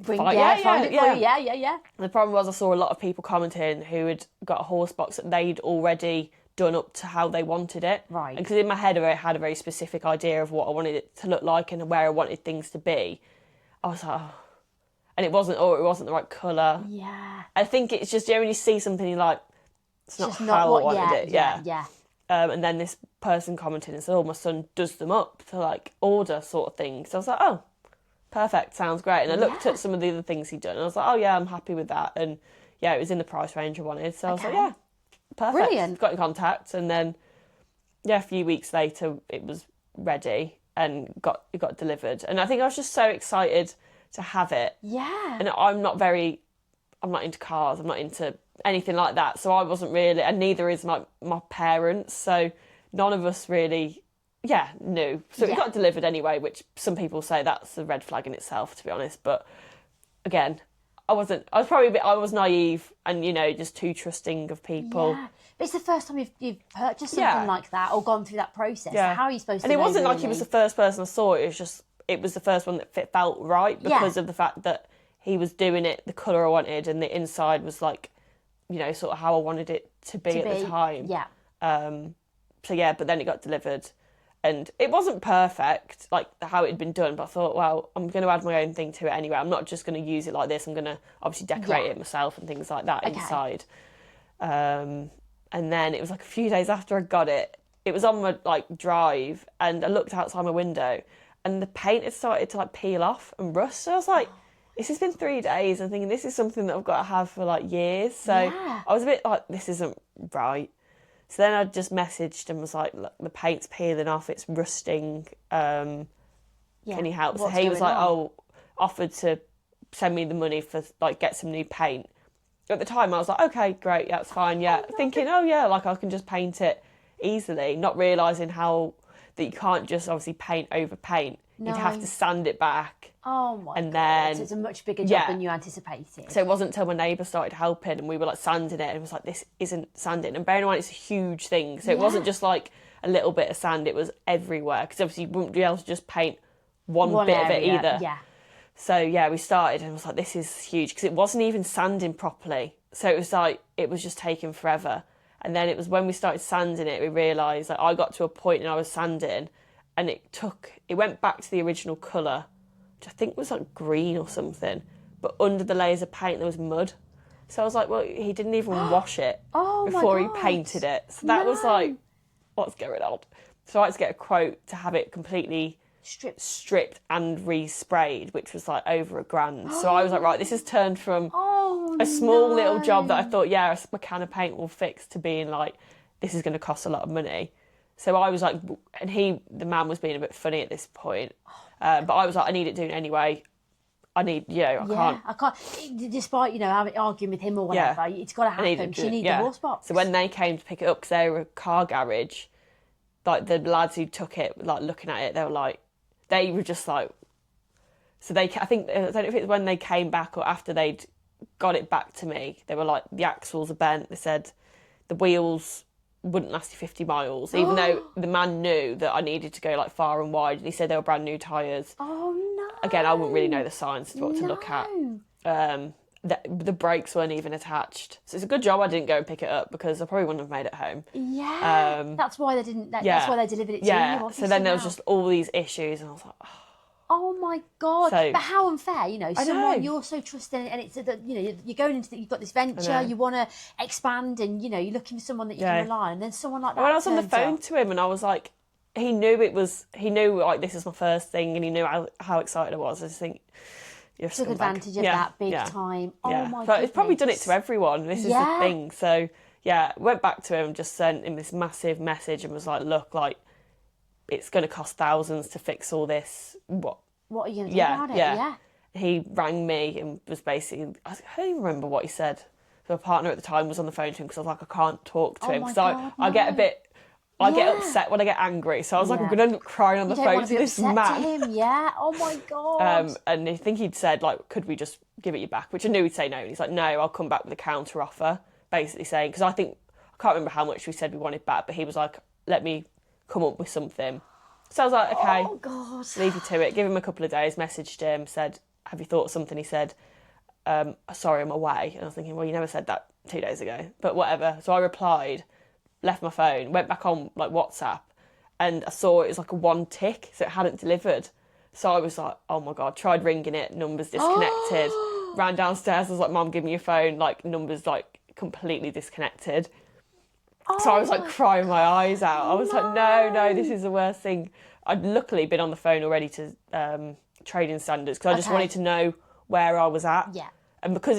find it for you. Yeah. The problem was I saw a lot of people commenting who had got a horse box that they'd already done up to how they wanted it. Right. Because in my head I had a very specific idea of what I wanted it to look like and where I wanted things to be. I was like, oh. And it wasn't the right colour. Yeah. I think it's just, you only see something you're like, it's not how I wanted it. Yeah. And then this person commented and said, oh, my son does them up to like order sort of thing. So I was like, oh, perfect, sounds great. And I looked at some of the other things he'd done and I was like, oh yeah, I'm happy with that. And it was in the price range I wanted. So I was like, yeah, perfect. Brilliant. Got in contact, and then a few weeks later it was ready and it got delivered. And I think I was just so excited to have it. Yeah. And I'm not into cars, I'm not into anything like that. So I wasn't really, and neither is my parents. So none of us really knew. So it got delivered anyway, which some people say that's a red flag in itself, to be honest. But again, I was naive and, just too trusting of people. Yeah. But it's the first time you've purchased something like that or gone through that process. Yeah. How are you supposed to know? And it wasn't really? like he was the first person I saw. It was the first one that felt right because of the fact that he was doing it the colour I wanted, and the inside was like, sort of how I wanted it to be at the time. Yeah. But then it got delivered. And it wasn't perfect, like how it had been done, but I thought, well, I'm going to add my own thing to it anyway. I'm not just going to use it like this. I'm going to obviously decorate it myself and things like that inside. And then it was like a few days after I got it, it was on my drive, and I looked outside my window and the paint had started to peel off and rust. So I was like, this has been 3 days. I'm thinking this is something that I've got to have for years. So I was a bit like, this isn't right. So then I just messaged and was like, look, the paint's peeling off, it's rusting, can you help? So he was like, offered to send me the money for, get some new paint. At the time, I was like, okay, great, that's fine, thinking, I can just paint it easily, not realising how that you can't just obviously paint over paint. No. You'd have to sand it back. Oh my God. Then, so it's a much bigger job than you anticipated. So it wasn't until my neighbour started helping and we were sanding it, and it was like, this isn't sanding. And bearing in mind, it's a huge thing. So it wasn't just a little bit of sand, it was everywhere. Because obviously you wouldn't be able to just paint one bit area, of it either. Yeah. So we started and I was like, this is huge. Because it wasn't even sanding properly. So it was it was just taking forever. And then it was when we started sanding it, we realised I got to a point and I was sanding, and it went back to the original colour, which I think was green or something, but under the layers of paint there was mud. So I was like, well, he didn't even wash it Oh before my he God. painted it. So that was like, what's going on? So I had to get a quote to have it completely stripped and resprayed, which was like over $1,000. So I was like, right, this has turned from a small little job that I thought, yeah, a can of paint will fix, to being like, this is going to cost a lot of money. So I was like, and the man was being a bit funny at this point, but I was like, I need it doing anyway. I need, I can't. Despite, arguing with him or whatever, it's got to happen. You need the horse box. So when they came to pick it up, because they were a car garage, like the lads who took it, like looking at it, they were just like, so I don't know if it's when they came back or after they'd got it back to me, they were like, the axles are bent. They said the wheels wouldn't last you 50 miles, even though the man knew that I needed to go like far and wide. And he said they were brand new tyres. Oh no! Again, I wouldn't really know the science of what to look at. The brakes weren't even attached, so it's a good job I didn't go and pick it up, because I probably wouldn't have made it home. Yeah, that's why they didn't. That's why they delivered it to you. Yeah. So then there was just all these issues, and I was like, oh my God. So, but how unfair, someone you're so trusting, and it's you're going into you've got this venture, you want to expand, and you're looking for someone that you can rely on, and then someone like that. When I was on the phone to him, and I was like, he knew like this is my first thing, and he knew how excited I was. I just think you're took advantage of that big time. Oh my God. It's probably done it to everyone. This is the thing. So went back to him, just sent him this massive message, and was like, look, like, it's going to cost thousands to fix all this. What are you going to do about it? Yeah. He rang me and was basically, I don't even remember what he said. So my partner at the time was on the phone to him, because I was like, I can't talk to him, because I get a bit, I get upset when I get angry. So I was like, I'm going to end up crying on the phone to this man. To him, yeah. Oh my God. And I think he'd said, like, could we just give it you back? Which I knew he'd say no. And he's like, no, I'll come back with a counter offer, basically saying, because I can't remember how much we said we wanted back, but he was like, let me come up with something. So I was like, okay, oh God, leave you to it. Give him a couple of days, messaged him, said, have you thought of something? He said, sorry, I'm away. And I was thinking, well, you never said that 2 days ago, but whatever. So I replied, left my phone, went back on like WhatsApp, and I saw it was like a 1 tick, so it hadn't delivered. So I was like, oh my God, tried ringing it, numbers disconnected. Ran downstairs, I was like, Mum, give me your phone, like numbers like completely disconnected. So I was like crying my eyes out. I was like, no, this is the worst thing. I'd luckily been on the phone already to Trading Standards, because I just wanted to know where I was at. Yeah. And because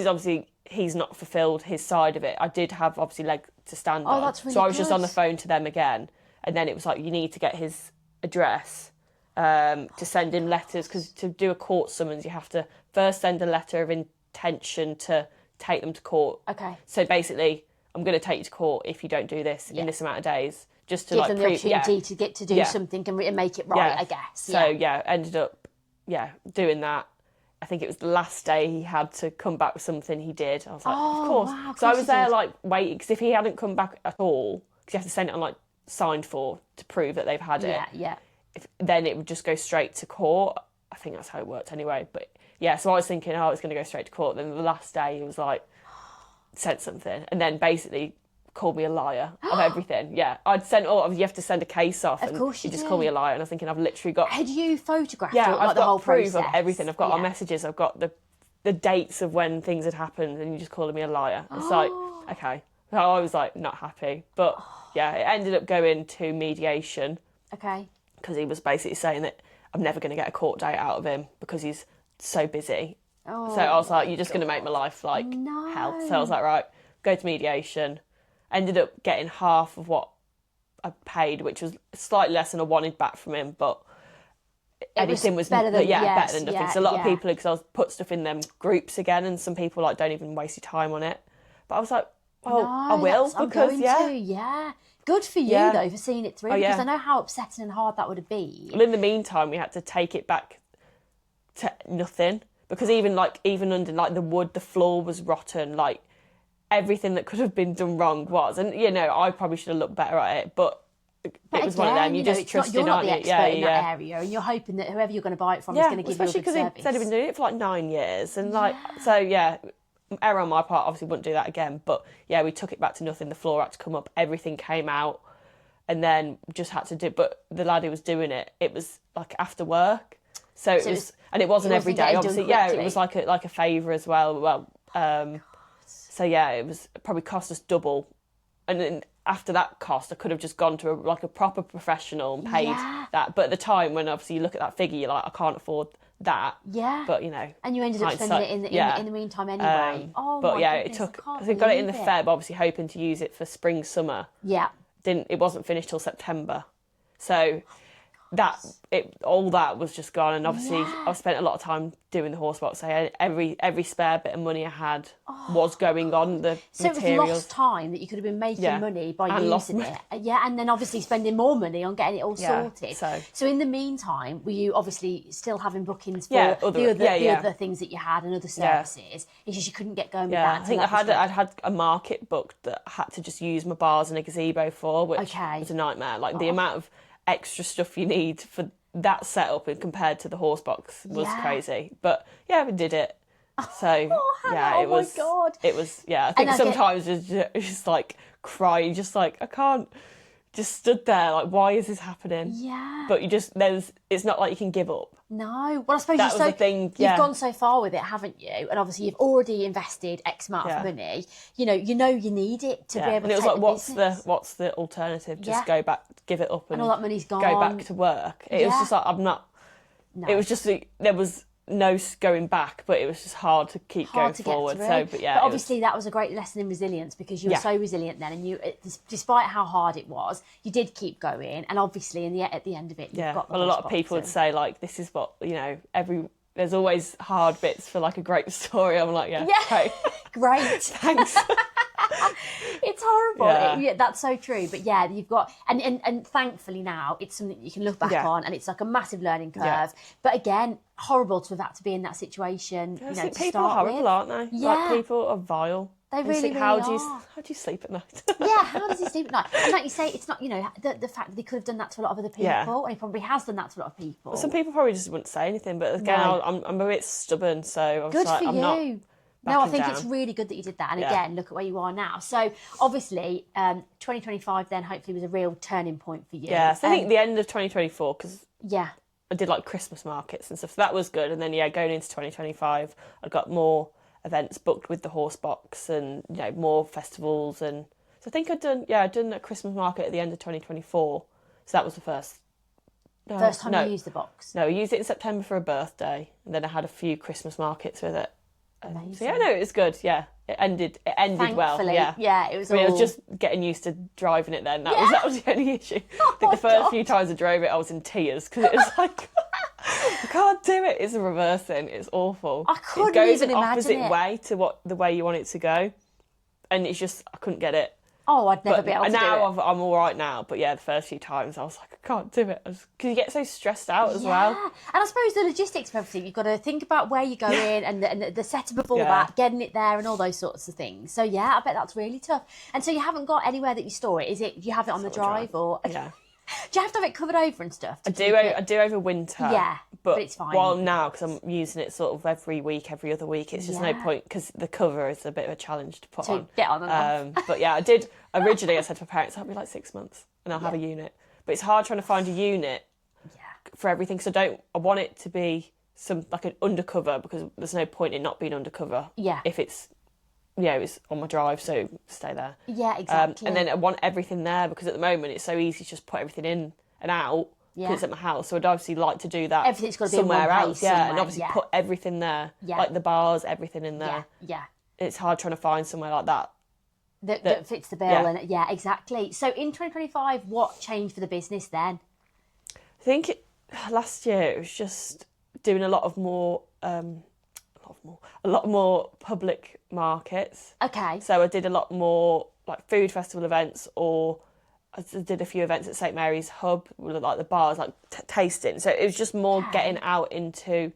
he's not fulfilled his side of it, I did have obviously leg to stand on. That's really so I was good. just on the phone to them again. And then it was like, you need to get his address to send him letters, because to do a court summons, you have to first send a letter of intention to take them to court. Okay. So basically, I'm going to take you to court if you don't do this in this amount of days. Just to give them the opportunity to get to do something and make it right, I guess. So ended up doing that. I think it was the last day he had to come back with something. He did. I was like, of course. Wow, so I was there like waiting, because if he hadn't come back at all, because you have to send it on like signed for to prove that they've had it. Yeah. Then it would just go straight to court. I think that's how it worked anyway. But so I was thinking, it's going to go straight to court. Then the last day he was like, said something, and then basically called me a liar of everything. I'd sent you have to send a case off, and course he you just do. called me a liar, and I was thinking, I've literally got... Had you photographed I've the whole got proof process? of everything. I've got our messages, I've got the dates of when things had happened, and you just calling me a liar. It's like, okay. So I was like, not happy. But it ended up going to mediation. Okay. Because he was basically saying that I'm never going to get a court date out of him, because he's so busy. So I was like, you're just going to make my life like hell. So I was like, right, go to mediation. Ended up getting half of what I paid, which was slightly less than I wanted back from him, but anything was better than nothing. So a lot of people, because I was put stuff in them groups again, and some people like don't even waste your time on it. But I was like, I will, because good for you though for seeing it through, because I know how upsetting and hard that would have been. Well, in the meantime, we had to take it back to nothing, because even under like the wood, the floor was rotten, like everything that could have been done wrong was. And I probably should have looked better at it, but it was one of them. You just trusted, you're not the aren't you? expert in that area, and you're hoping that whoever you're going to buy it from is going to give you a good service. Especially because he said he'd been doing it for like 9 years, and error on my part, obviously wouldn't do that again. But we took it back to nothing. The floor had to come up, everything came out, and then just had to do. But the lad who was doing it, it was like after work, so it was, and it wasn't every day. Obviously, it was like a favour as well. So yeah, it probably cost us double. And then after that cost, I could have just gone to a proper professional and paid that. But at the time, when obviously you look at that figure, you're like, I can't afford that. Yeah. But and you ended up spending it in the meantime anyway. But yeah, it took. I got it in the Feb, obviously hoping to use it for spring, summer. Yeah. It wasn't finished till September. So all that was just gone, and obviously I've spent a lot of time doing the horse box. So every spare bit of money I had was going on the materials. So it was lost time that you could have been making money by using it. Yeah, and then obviously spending more money on getting it all sorted. So in the meantime, were you obviously still having bookings for the other things that you had and other services? It's just you couldn't get going with that. I think I'd had a market booked that I had to just use my bars and a gazebo for, which was a nightmare. Like the amount of extra stuff you need for that setup and compared to the horse box was crazy. But yeah, we did it. So it was. My God. It was. Yeah, I think sometimes it's just like crying, just like I can't. Just stood there like, why is this happening? Yeah. But it's not like you can give up. No. Well, I suppose you've gone so far with it, haven't you? And obviously you've already invested X amount of money. You need it to be able to. And it was like, what's the alternative? Just go back, give it up, and all that money's gone. Go back to work. It was just like I'm not. No. It was just there was no going back, but it was just hard to keep going forward. But obviously that was a great lesson in resilience, because you were so resilient then, and you, despite how hard it was, you did keep going, and obviously at the end of it, you've got the a lot of people would say like, this is what there's always hard bits for like a great story. I'm like, okay. Great. Thanks. It's horrible. That's so true. But yeah, you've got and thankfully now it's something that you can look back on, and it's like a massive learning curve. Yeah. But again, horrible to have had to be in that situation. People are horrible, aren't they? Yeah. Like, people are vile. They really, how are. How do you sleep at night? Yeah, how does he sleep at night? And like you say, it's not, the fact that he could have done that to a lot of other people, and he probably has done that to a lot of people. Well, some people probably just wouldn't say anything, but again, I'm a bit stubborn, so I was Good like, for I'm you. not. No, I think it's really good that you did that. And again, look at where you are now. So obviously, 2025 then hopefully was a real turning point for you. Yeah, so I think the end of 2024, because I did like Christmas markets and stuff, so that was good. And then going into 2025, I got more events booked with the horse box, and more festivals. And so I think I'd done a Christmas market at the end of 2024. So that was the first time you used the box. No, I used it in September for a birthday, and then I had a few Christmas markets with it. Amazing. So it was good. Yeah, it ended well. Yeah, it was. I was just getting used to driving it. Then that was the only issue. I think the first few times I drove it, I was in tears because it was like I can't do it. It's a reversing. It's awful. I couldn't even imagine it. It goes an opposite way to the way you want it to go, and it's just I couldn't get it. Oh, I'd never be able to do it. Now I'm all right now, but the first few times I was like, I can't do it. Because you get so stressed out as well. And I suppose the logistics of everything, you've got to think about where you're going and the setup of all that, getting it there and all those sorts of things. So I bet that's really tough. And so you haven't got anywhere that you store it, is it? Do you have it on the drive or? Yeah. Do you have to have it covered over and stuff? I do over winter. Yeah, but it's fine. Well, now, because I'm using it sort of every other week, it's just no point, because the cover is a bit of a challenge to put on. Get on and off. But I did, originally I said to my parents, I'll be like 6 months and I'll have a unit. But it's hard trying to find a unit for everything, because I want it to be like an undercover, because there's no point in not being undercover if it's it's on my drive, so stay there. Yeah, exactly. And then I want everything there, because at the moment it's so easy to just put everything in and out because it's at my house. So I'd obviously like to do that. Everything's got to be somewhere in one else, place, and obviously put everything there, like the bars, everything in there. Yeah. It's hard trying to find somewhere like that. That fits the bill, and exactly. So in 2025, what changed for the business then? I think last year it was just doing a lot more public markets. Okay. So I did a lot more like food festival events, or I did a few events at St Mary's Hub, like the bars, like tasting. So it was just more getting out into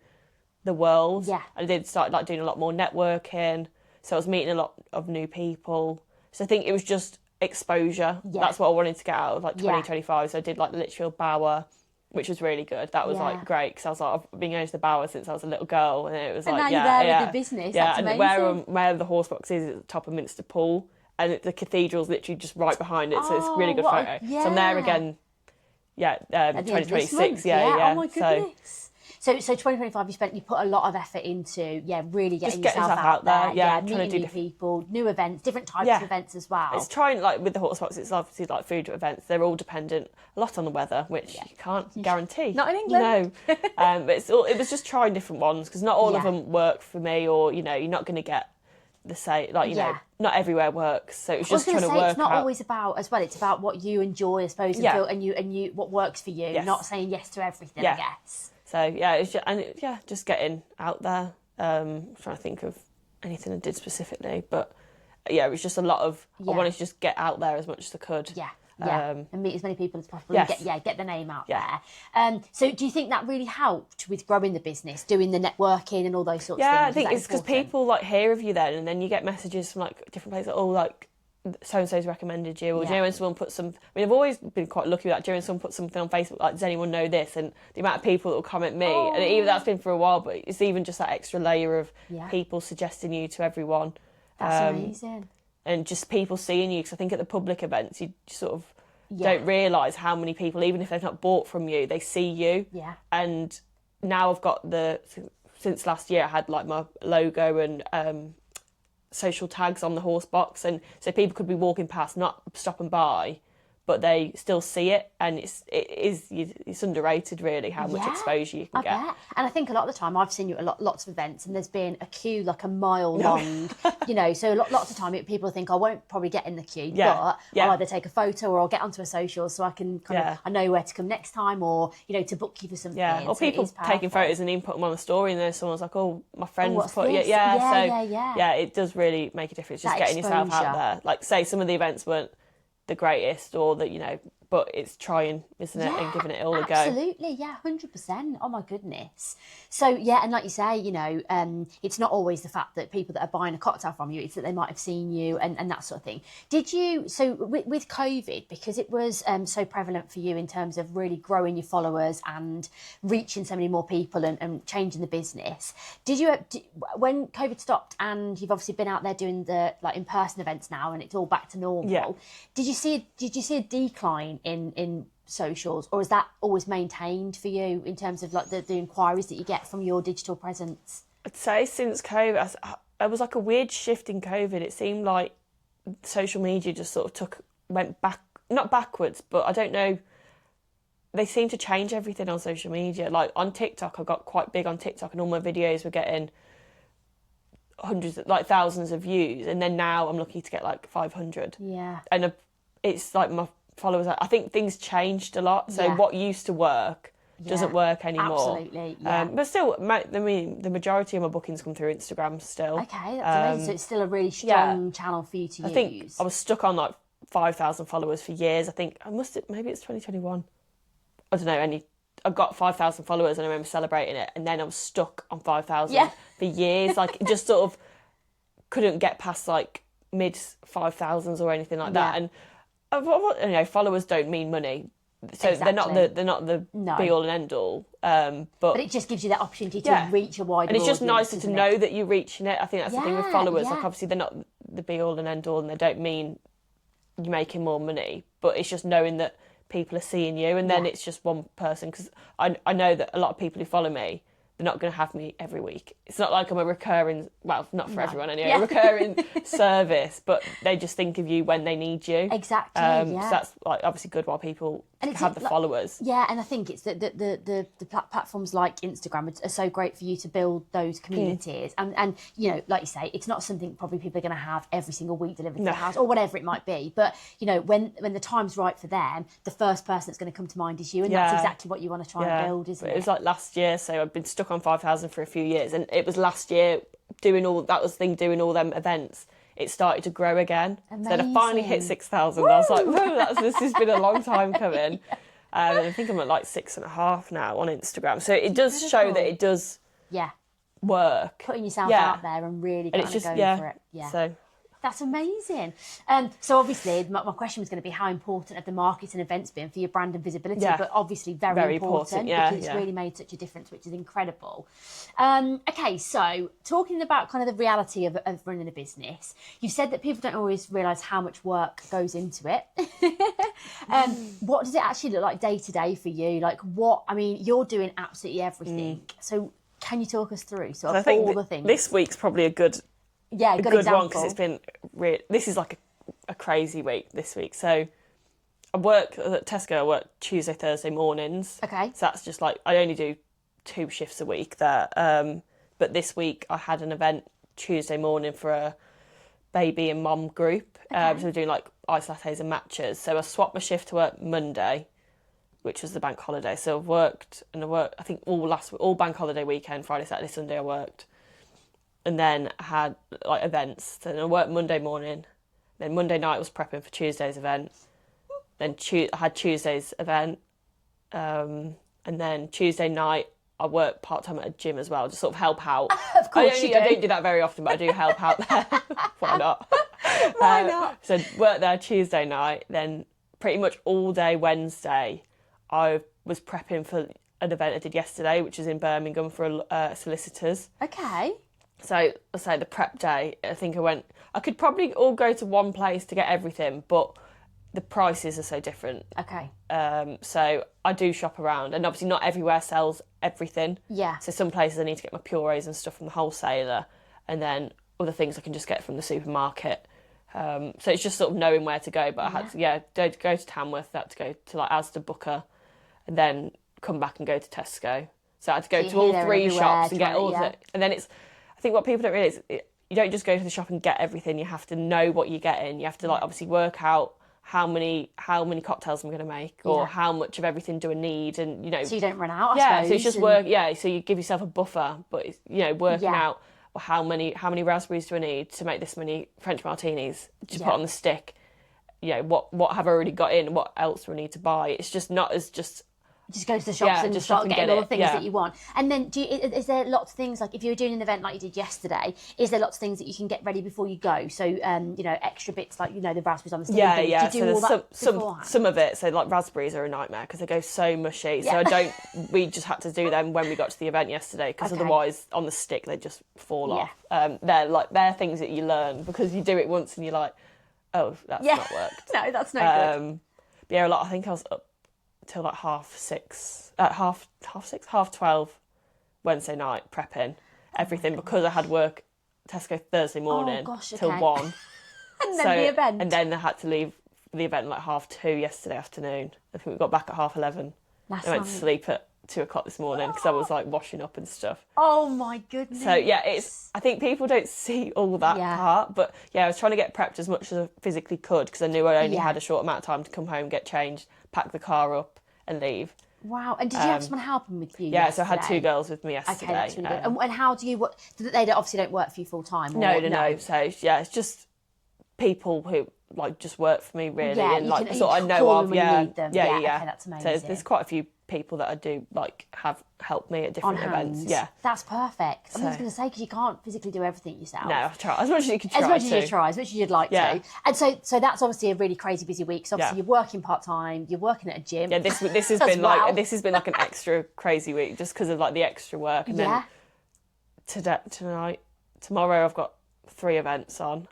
the world. Yeah. I did start like doing a lot more networking. So I was meeting a lot of new people. So I think it was just exposure. Yeah. That's what I wanted to get out of like 2025. So I did like the Lichfield Bower, which was really good. That was like great, because I was like, I've been going to the Bower since I was a little girl, and it was and like, now you're there with the business. That's amazing. And where the horse box is at the top of Minster Pool, and the cathedral's literally just right behind it, so it's a really good photo. So I'm there again, 2026. Oh my goodness. So 2025, you put a lot of effort into, really getting yourself out there. meeting trying to do new people, new events, different types of events as well. It's trying, like with the hotspots, it's obviously like food events. They're all dependent a lot on the weather, which you can't guarantee. Not in England. No. But it was just trying different ones because not all of them work for me, or you're not going to get the same, like not everywhere works. So it's just trying to work. It's not out. always about as well. It's about what you enjoy, I suppose, and feel, and you what works for you. Not saying yes to everything. I guess. So it's just, just getting out there. I'm trying to think of anything I did specifically, but it was just a lot of. I wanted to just get out there as much as I could. And meet as many people as possible. And get the name out there. So do you think that really helped with growing the business, doing the networking and all those sorts of things? Yeah, I think it's because people like hear of you then, and then you get messages from like different places. Oh, like so and so's recommended you, or when someone puts some. I mean, I've always been quite lucky with that. During someone puts something on Facebook, like, does anyone know this? And the amount of people that will comment me, and even that's been for a while, but it's even just that extra layer of people suggesting you to everyone. That's amazing. And just people seeing you, because I think at the public events you sort of don't realise how many people, even if they've not bought from you, they see you. And now I've got since last year I had like my logo and social tags on the horse box, and so people could be walking past, not stop and buy, but they still see it, and it's underrated really how much exposure you can get. Bet. And I think a lot of the time I've seen you at lots of events, and there's been a queue like a mile long, so lots of time people think I won't probably get in the queue, but I'll either take a photo or I'll get onto a social so I can I know where to come next time, or to book you for something. Or people taking photos and even put them on the story, and then someone's like, oh, my friend's put it does really make a difference, just getting yourself out there. Like, say some of the events weren't the greatest, or that but it's trying, isn't it, and giving it all a go. Absolutely, 100%. Oh my goodness. So and like you say, it's not always the fact that people that are buying a cocktail from you, it's that they might have seen you and that sort of thing. Did you, so with COVID, because it was so prevalent for you in terms of really growing your followers and reaching so many more people and changing the business, when COVID stopped and you've obviously been out there doing the like in-person events now and it's all back to normal, did you see a decline in socials, or is that always maintained for you in terms of like the inquiries that you get from your digital presence? I'd say since COVID, it was like a weird shift in COVID. It seemed like social media just sort of went back, not backwards, but I don't know. They seem to change everything on social media. Like on TikTok, I got quite big on TikTok, and all my videos were getting hundreds, like thousands of views, and then now I'm lucky to get like 500. And it's like my followers, I think things changed a lot, so what used to work doesn't work anymore. Absolutely, but still, I mean, the majority of my bookings come through Instagram still. Okay, that's amazing. So it's still a really strong channel for you to use. I think I was stuck on like 5,000 followers for years. I think maybe it's 2021. I don't know, I got 5,000 followers, and I remember celebrating it, and then I was stuck on 5,000 for years. Like, it just sort of couldn't get past like mid 5,000s or anything like that. And followers don't mean money, so they're not the be all and end all. But it just gives you that opportunity to reach a wider audience. And it's just audience, nicer to know that you're reaching it. I think that's the thing with followers. Like, obviously they're not the be all and end all, and they don't mean you're making more money, but it's just knowing that people are seeing you, and then it's just one person, because I know that a lot of people who follow me, they're not going to have me every week. It's not like I'm a recurring, well, not for everyone anyway, a recurring service, but they just think of you when they need you. Exactly, So that's like obviously good while people have the followers. Yeah, and I think it's that the platforms like Instagram are so great for you to build those communities. And like you say, it's not something probably people are going to have every single week delivered to their house or whatever it might be. But, when the time's right for them, the first person that's going to come to mind is you. And that's exactly what you want to try and build, isn't it? It was like last year, so I've been stuck on 5,000 for a few years. And it was last year doing all them events. It started to grow again. Amazing. So then I finally hit 6,000. I was like, whoa, this has been a long time coming. And I think I'm at like 6.5 now on Instagram. So it does show that it does work. Putting yourself out there and really going for it. Yeah. So That's amazing. So obviously, my question was going to be how important have the markets and events been for your brand and visibility? Yeah. But obviously, very important yeah, because it's really made such a difference, which is incredible. Okay, so talking about kind of the reality of running a business, you've said that people don't always realise how much work goes into it. What does it actually look like day to day for you? Like you're doing absolutely everything. So can you talk us through sort of all the things? This week's probably a good example. one because it's been this is like a crazy week this week. So I work at Tesco. I work Tuesday, Thursday mornings. Okay. So that's just like I only do 2 shifts a week there. But this week I had an event Tuesday morning for a baby and mom group. So we're doing like ice lattes and matches. So I swapped my shift to work Monday, which was the bank holiday. So I worked I think all bank holiday weekend, Friday, Saturday, Sunday I worked. And then I had like events. So then I worked Monday morning. Then Monday night was prepping for Tuesday's event. Then I had Tuesday's event. And then Tuesday night I worked part-time at a gym as well, just sort of help out. Of course you do. I don't do that very often, but I do help out there. Why not? Why not? So worked there Tuesday night. Then pretty much all day Wednesday I was prepping for an event I did yesterday, which is in Birmingham for solicitors. Okay. So I say the prep day, I could probably all go to one place to get everything, but the prices are so different. Okay. So I do shop around, and obviously not everywhere sells everything. Yeah. So some places I need to get my purees and stuff from the wholesaler, and then other things I can just get from the supermarket. So it's just sort of knowing where to go. But I had to go to Tamworth, I had to go to like Asda, Booker, and then come back and go to Tesco. So I had to go to all 3 shops and get all of it. And then I think what people don't realise, you don't just go to the shop and get everything. You have to know what you're getting. You have to like obviously work out how many cocktails I'm going to make, or how much of everything do I need, and so you don't run out. I suppose, so it's just work. Yeah, so you give yourself a buffer, but it's, working out how many raspberries do I need to make this many French martinis to put on the stick. What have I already got in? What else do I need to buy? It's just not as just go to the shops and just start getting all the things that you want. And then is there lots of things, like if you were doing an event like you did yesterday, is there lots of things that you can get ready before you go? So, extra bits like, the raspberries on the stick. Yeah. Do you do all that some of it. So like raspberries are a nightmare because they go so mushy. So we just had to do them when we got to the event yesterday because otherwise on the stick they just fall off. They're things that you learn because you do it once and you're like, oh, that's not worked. No, that's no good. I think I was up till like 12 Wednesday night prepping everything because I had work Tesco Thursday morning till 1. And then the event. And then I had to leave the event like 2:30 yesterday afternoon. I think we got back at 11:30. I went to sleep at 2:00 this morning because I was like washing up and stuff. Oh my goodness. So I think people don't see all that part, but I was trying to get prepped as much as I physically could because I knew I only had a short amount of time to come home, get changed, pack the car up and leave. Wow. And did you have someone helping with you yesterday? So I had 2 girls with me yesterday. Okay, that's really good. And how do you, they obviously don't work for you full time? No. So it's just people who like just work for me really, and like sort of know of. Yeah. Okay, that's amazing. So there's quite a few people that I do like have helped me at different events. Yeah, that's perfect. I was going to say because you can't physically do everything yourself. No, I try as much as you can try. As much as you'd like to. And so that's obviously a really crazy busy week. So obviously you're working part time, you're working at a gym. Yeah, this has been like an extra crazy week just because of like the extra work. And then tomorrow I've got 3 events on,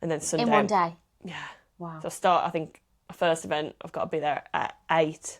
and then Sunday in one day. Yeah. Wow. So I think a first event I've got to be there at 8.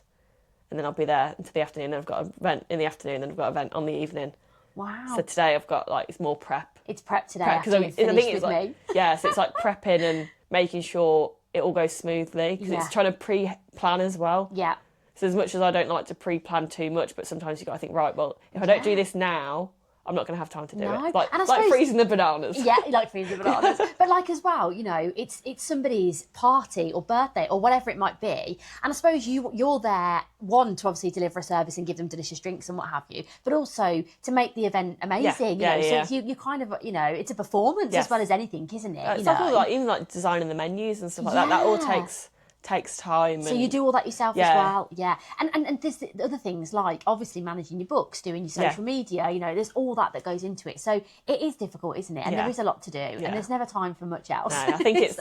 And then I'll be there until the afternoon. And I've got an event in the afternoon, and I've got an event on the evening. Wow. So today I've got it's more prep. It's prep today after you've finished with me. Yeah, so it's like prepping and making sure it all goes smoothly because it's trying to pre-plan as well. Yeah. So as much as I don't like to pre-plan too much, but sometimes you've got to think, right, well, if I don't do this now, I'm not going to have time to do it. Like freezing the bananas. Yeah, like freezing the bananas. But like as well, it's somebody's party or birthday or whatever it might be. And I suppose you're there, one, to obviously deliver a service and give them delicious drinks and what have you, but also to make the event amazing. So you kind of, it's a performance as well as anything, isn't it? Stuff like, even like designing the menus and stuff like that. That all takes takes time. So you do all that yourself as well? Yeah. And there's the other things like obviously managing your books, doing your social media, you know, there's all that goes into it. So it is difficult, isn't it? And there is a lot to do and there's never time for much else. No, I think it's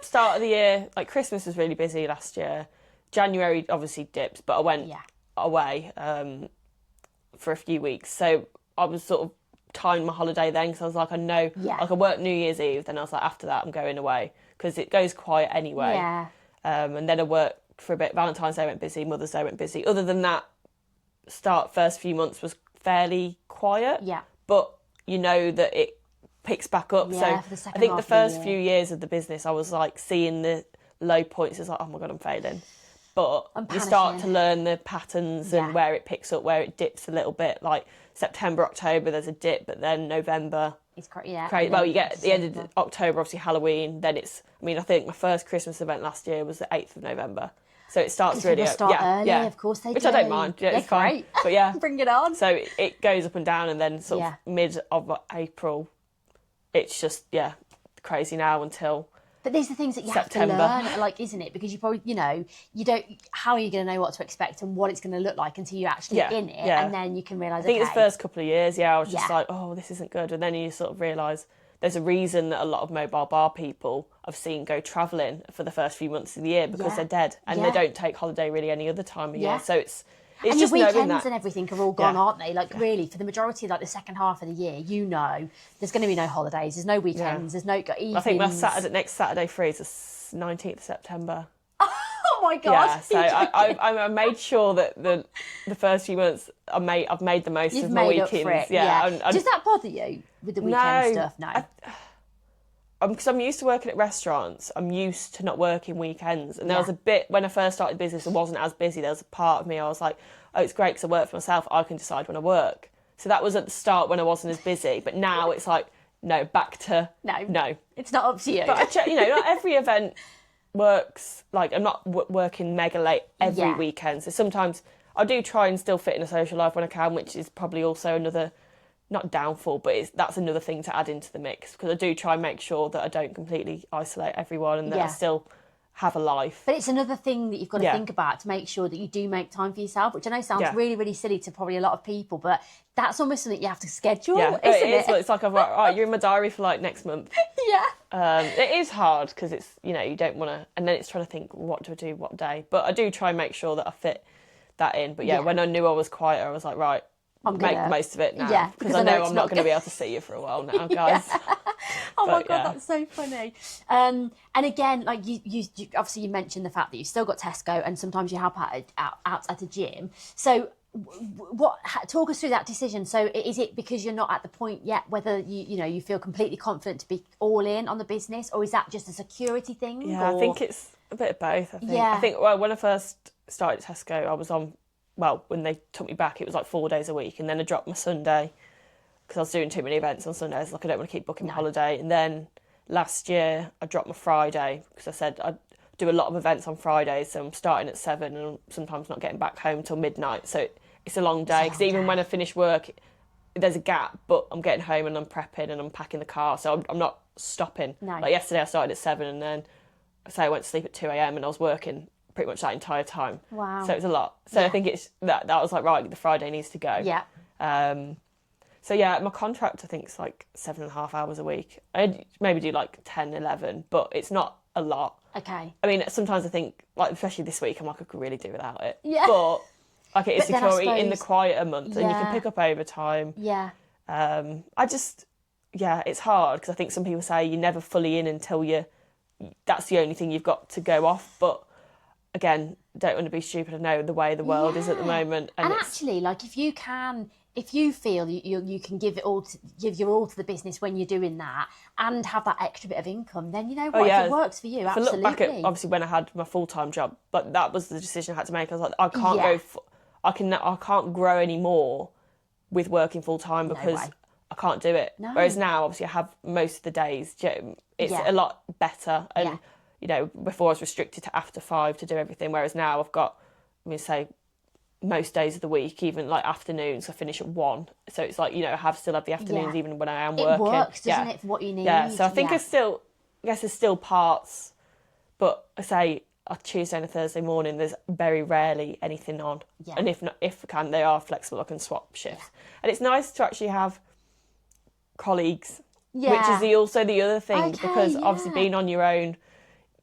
start of the year, like Christmas was really busy last year. January obviously dipped, but I went away for a few weeks. So I was sort of timed my holiday then because I was like, I know, like I worked New Year's Eve, then I was like, after that I'm going away because it goes quiet anyway. Yeah. And then I worked for a bit. Valentine's Day went busy, Mother's Day went busy. Other than that, first few months was fairly quiet. Yeah. But you know that it picks back up. Yeah, so I think the first few years of the business, I was like seeing the low points. It's like, oh my God, I'm failing. But you start to learn the patterns and where it picks up, where it dips a little bit. Like September, October, there's a dip, but then November... It's crazy. Well, you get at the end of October, obviously Halloween. Then it's. I mean, I think my first Christmas event last year was the 8th of November. So it starts really early. Of course they do. Which I don't mind. Yeah, it's fine. But bring it on. So it goes up and down, and then sort of mid of April, it's just crazy now until. But these are things that you September. have to learn, like, isn't it? Because you probably, you know, you don't. How are you going to know what to expect and what it's going to look like until you're actually in it, and then you can realise. I think the first couple of years, I was just like, oh, this isn't good, and then you sort of realise there's a reason that a lot of mobile bar people I've seen go travelling for the first few months of the year because they're dead and they don't take holiday really any other time of year. So it's and just your weekends and everything are all gone, aren't they? Like really, for the majority of like the second half of the year, you know, there's going to be no holidays, there's no weekends, there's no evenings. I think my next Saturday free is the 19th of September. Oh my God! Yeah, so I made sure that the first few months I've made the most of my weekends. Does that bother you with the weekend stuff? No. Because I'm used to working at restaurants, I'm used to not working weekends. And there was a bit, when I first started business, it wasn't as busy. There was a part of me, I was like, oh, it's great because I work for myself. I can decide when I work. So that was at the start when I wasn't as busy. But now it's like, no, back to no. It's not up to you. But not every event works. Like, I'm not working mega late every weekend. So sometimes I do try and still fit in a social life when I can, which is probably also another... not downfall, but that's another thing to add into the mix because I do try and make sure that I don't completely isolate everyone and that I still have a life. But it's another thing that you've got to think about to make sure that you do make time for yourself, which I know sounds really, really silly to probably a lot of people, but that's almost something you have to schedule, isn't it? It's like, right, you're in my diary for like next month. It is hard because it's, you don't want to, and then it's trying to think, what do I do, what day? But I do try and make sure that I fit that in. But when I knew I was quieter, I was like, right, make the most of it now because I know I'm not going to be able to see you for a while now, guys. Oh my God, that's so funny. And again, like you obviously you mentioned the fact that you've still got Tesco and sometimes you help out at a gym. So talk us through that decision. So is it because you're not at the point yet whether you feel completely confident to be all in on the business, or is that just a security thing? I think it's a bit of both. I think when I first started at Tesco, I was on. Well, when they took me back, it was like 4 days a week. And then I dropped my Sunday because I was doing too many events on Sundays. Like, I don't want to keep booking my holiday. And then last year, I dropped my Friday because I said I do a lot of events on Fridays. So I'm starting at 7 and I'm sometimes not getting back home till midnight. So it's a long day. Because even when I finish work, there's a gap. But I'm getting home and I'm prepping and I'm packing the car. So I'm not stopping. No. Like yesterday, I started at 7 and then I went to sleep at 2 a.m. and I was working pretty much that entire time. Wow. So it was a lot. So I think it's that was like, right, the Friday needs to go. Yeah. So my contract I think is like 7.5 hours a week. I maybe do like 10, 11, but it's not a lot. Okay. I mean, sometimes I think, like especially this week, I'm like, I could really do without it. Yeah. But like it is security in the quieter months and you can pick up overtime. Yeah. It's hard because I think some people say you're never fully in until that's the only thing you've got to go off. But again, don't want to be stupid. I know the way the world is at the moment, and actually, like if you feel you can give your all to the business when you're doing that, and have that extra bit of income, then you know what, if it works for you, absolutely. If I look back at obviously when I had my full-time job, but that was the decision I had to make. I was like, I can't I can't grow anymore with working full-time because I can't do it. No. Whereas now, obviously, I have most of the days. It's a lot better and. Before I was restricted to after 5 to do everything, whereas now I've got, most days of the week, even like afternoons, I finish at 1. So it's like, I still have the afternoons even when I am working. It works, doesn't it, for what you need? Yeah, so I think there's still parts, but I say a Tuesday and a Thursday morning, there's very rarely anything on. Yeah. And if I can, they are flexible. I can swap shifts. And it's nice to actually have colleagues, which is also the other thing, because obviously being on your own,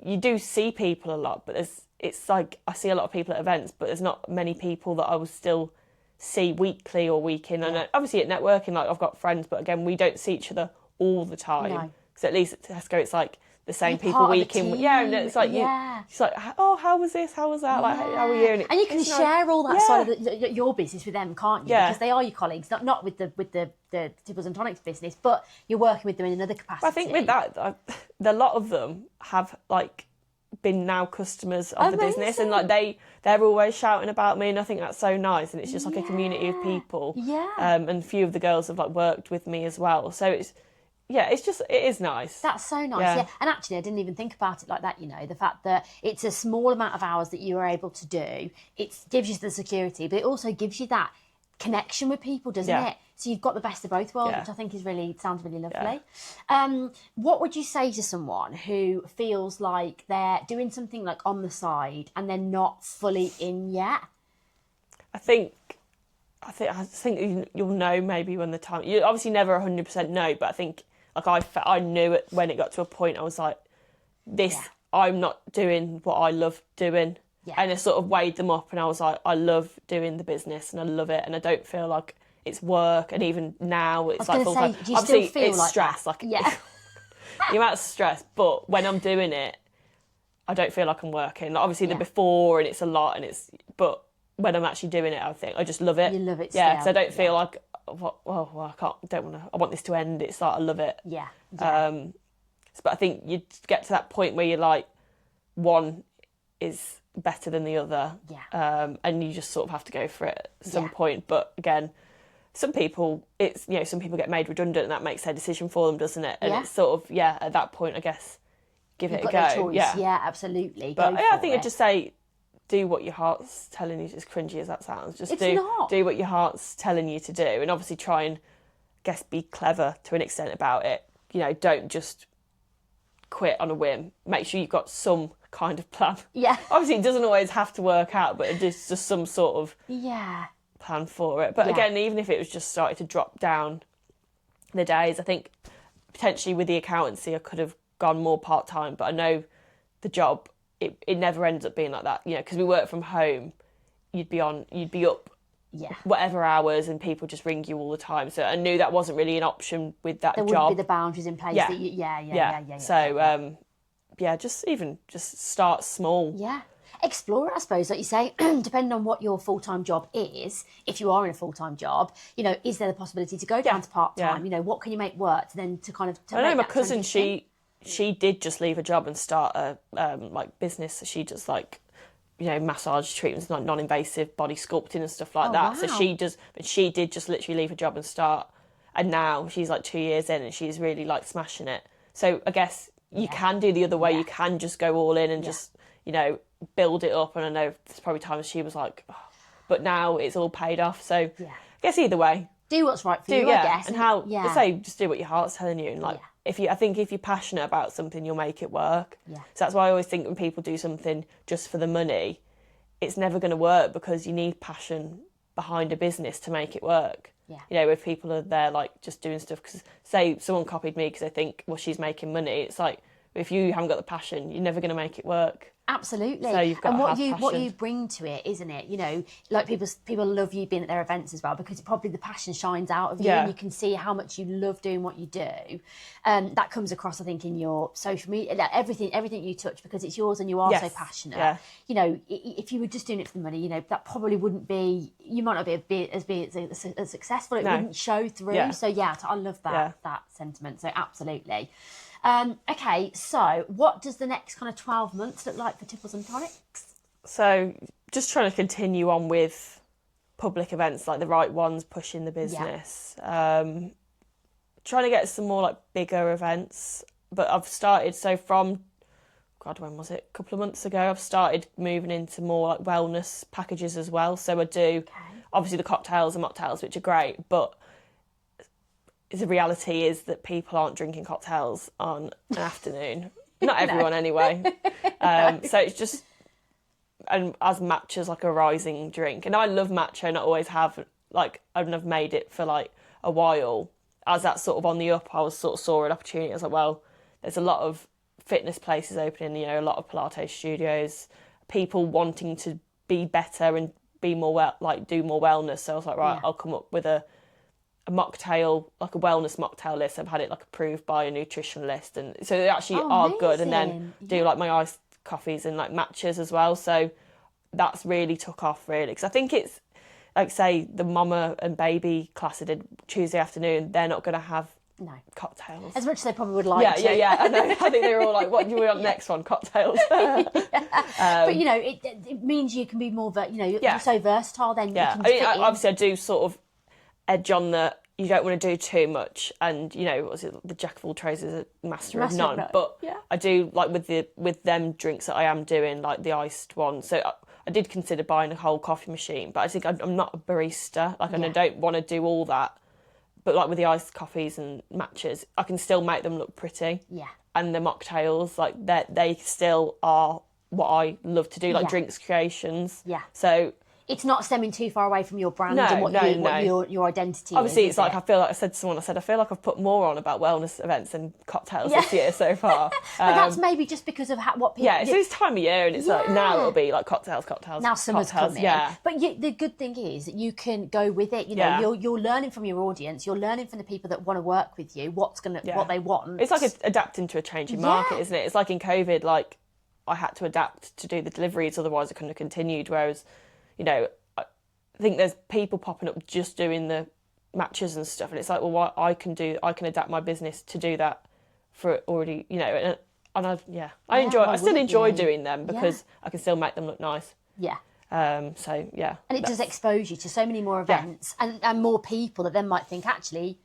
you do see people a lot, but it's like I see a lot of people at events, but there's not many people that I will still see weekly or week in. And obviously at networking, like I've got friends, but again, we don't see each other all the time. No. So at least at Tesco, it's like the same people week in. Yeah, and it's like it's like, oh, how was this? How was that? Like, how are you? And you can share all that side of your business with them, can't you? Yeah. Because they are your colleagues, not with the Tipples and Tonics business, but you're working with them in another capacity. I think with that, a lot of them have like been now customers of the business, and like they're always shouting about me, and I think that's so nice. And it's just like a community of people. Yeah. And a few of the girls have like worked with me as well, so it is nice. That's so nice, yeah. And actually, I didn't even think about it like that, the fact that it's a small amount of hours that you are able to do, it gives you the security, but it also gives you that connection with people, doesn't it? So you've got the best of both worlds, which I think sounds really lovely. What would you say to someone who feels like they're doing something like on the side and they're not fully in yet? I think you'll know maybe when the time. You obviously never 100% know, but I think like I knew it when it got to a point. I was like, I'm not doing what I love doing, and it sort of weighed them up. And I was like, I love doing the business, and I love it, and I don't feel like it's work. And even now, it's like full time. Do you still feel it's like stress, that? The amount of stress. But when I'm doing it, I don't feel like I'm working. Like, obviously, the before and it's a lot, but when I'm actually doing it, I just love it. You love it, because I don't feel like, I want this to end. It's like I love it. Yeah. But I think you get to that point where you're like, one is better than the other. Yeah. And you just sort of have to go for it at some point. But again, some people get made redundant, and that makes their decision for them, doesn't it? And it's sort of at that point, I guess, give it a go. No choice. Yeah, absolutely. But I think I'd just say, do what your heart's telling you, as cringy as that sounds. Just do what your heart's telling you to do, and obviously try and, I guess, be clever to an extent about it. Don't just quit on a whim. Make sure you've got some kind of plan. Yeah. Obviously, it doesn't always have to work out, but it's just some sort of plan for it. But again, even if it was just started to drop down the days, I think potentially with the accountancy, I could have gone more part-time, but I know the job, it never ends up being like that, because we work from home. You'd be up whatever hours, and people just ring you all the time. So I knew that wasn't really an option with that job. There wouldn't be the boundaries in place. So just start small. Yeah. Explore it, I suppose, like you say, depending on what your full-time job is. If you are in a full-time job, is there the possibility to go down to part-time? What can you make work to kind of... I know my cousin, she did just leave a job and start a business. She does massage treatments, like non-invasive body sculpting and stuff like that. Wow. So she did just literally leave a job and start, and now she's like 2 years in and she's really like smashing it. So I guess you can do the other way. You can just go all in and just build it up. And I know there's probably times she was like, oh, but now it's all paid off. So I guess either way, do what's right for you. I guess, and just do what your heart's telling you, and if you're passionate about something, you'll make it work. So that's why I always think when people do something just for the money, it's never going to work, because you need passion behind a business to make it work. If people are there like just doing stuff because, say, someone copied me because they think, well, she's making money, it's like, if you haven't got the passion, you're never going to make it work. Absolutely. So you've got to have passion. What you bring to it, isn't it? Like people love you being at their events as well, because probably the passion shines out of you, and you can see how much you love doing what you do. That comes across, I think, in your social media, like everything you touch, because it's yours and you are so passionate. If you were just doing it for the money, that probably wouldn't be. You might not be as successful. It wouldn't show through. So I love that sentiment. So absolutely. Okay, so what does the next kind of 12 months look like for Tipples and Tonics? So just trying to continue on with public events, like the right ones, pushing the business. Trying to get some more like bigger events. But I've started, when was it? A couple of months ago, I've started moving into more like wellness packages as well. So I do, obviously the cocktails and mocktails, which are great, but the reality is that people aren't drinking cocktails on an afternoon. Not everyone anyway. So it's just and as matcha's like a rising drink, and I love matcha and I always have, like, I've made it for like a while. As that's sort of on the up, I was sort of saw an opportunity. I was like, well, there's a lot of fitness places opening, you know, a lot of Pilates studios, people wanting to be better and be more do more wellness. So I was like, right, I'll come up with a mocktail, like a wellness mocktail list. I've had it like approved by a nutritionalist, and so they actually are good. And then do like my iced coffees and like matchas as well. So that's really took off, really, because I think it's like, say the mama and baby class I did Tuesday afternoon, they're not going to have cocktails as much as they probably would like to. Yeah. I know. I think they were all like, "What do we want next one? Cocktails." But you know, it means you can be more, you know, you're so versatile. Then you can fit in. Obviously, I do sort of edge on the, you don't want to do too much, and you know, what's it, the jack of all trades is a master of none. But I do like with them drinks that I am doing, like the iced one. So I did consider buying a whole coffee machine, but I think I'm not a barista, like, and I don't want to do all that. But like with the iced coffees and matchas, I can still make them look pretty. Yeah. And the mocktails, like they still are what I love to do, like drinks creations. Yeah. So it's not stemming too far away from your brand and what your identity obviously is. It's like, I feel like I said to someone, I feel like I've put more on about wellness events and cocktails this year so far. But that's maybe just because of what people... Yeah, it's this time of year, and it's like, now it'll be like cocktails. Now summer's coming. Yeah. But the good thing is that you can go with it. You know, you're learning from your audience. You're learning from the people that want to work with you, what they want. It's like adapting to a changing market, isn't it? It's like in COVID, like, I had to adapt to do the deliveries, otherwise I couldn't have continued. Whereas, you know, I think there's people popping up just doing the matches and stuff, and it's like, well, I can adapt my business to do that for already, you know, and I still enjoy doing them because I can still make them look nice. Yeah. So yeah. And it does expose you to so many more events and more people that then might think, actually,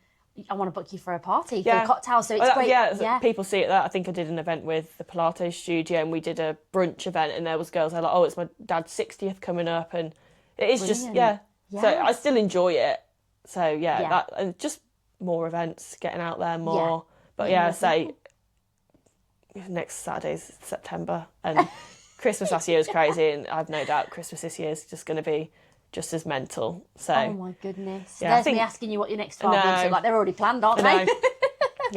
I want to book you for a party, for a cocktail. So it's great. Yeah, people see it that. I think I did an event with the Pilates studio, and we did a brunch event, and there was girls that were like, oh, it's my dad's 60th coming up, and it is just, So I still enjoy it. So that, and just more events, getting out there more. But say next Saturday's September, and Christmas last year was crazy, and I've no doubt Christmas this year is just going to be just as mental. So oh my goodness, there's me asking you what your next 12 months are like. They're already planned, aren't they?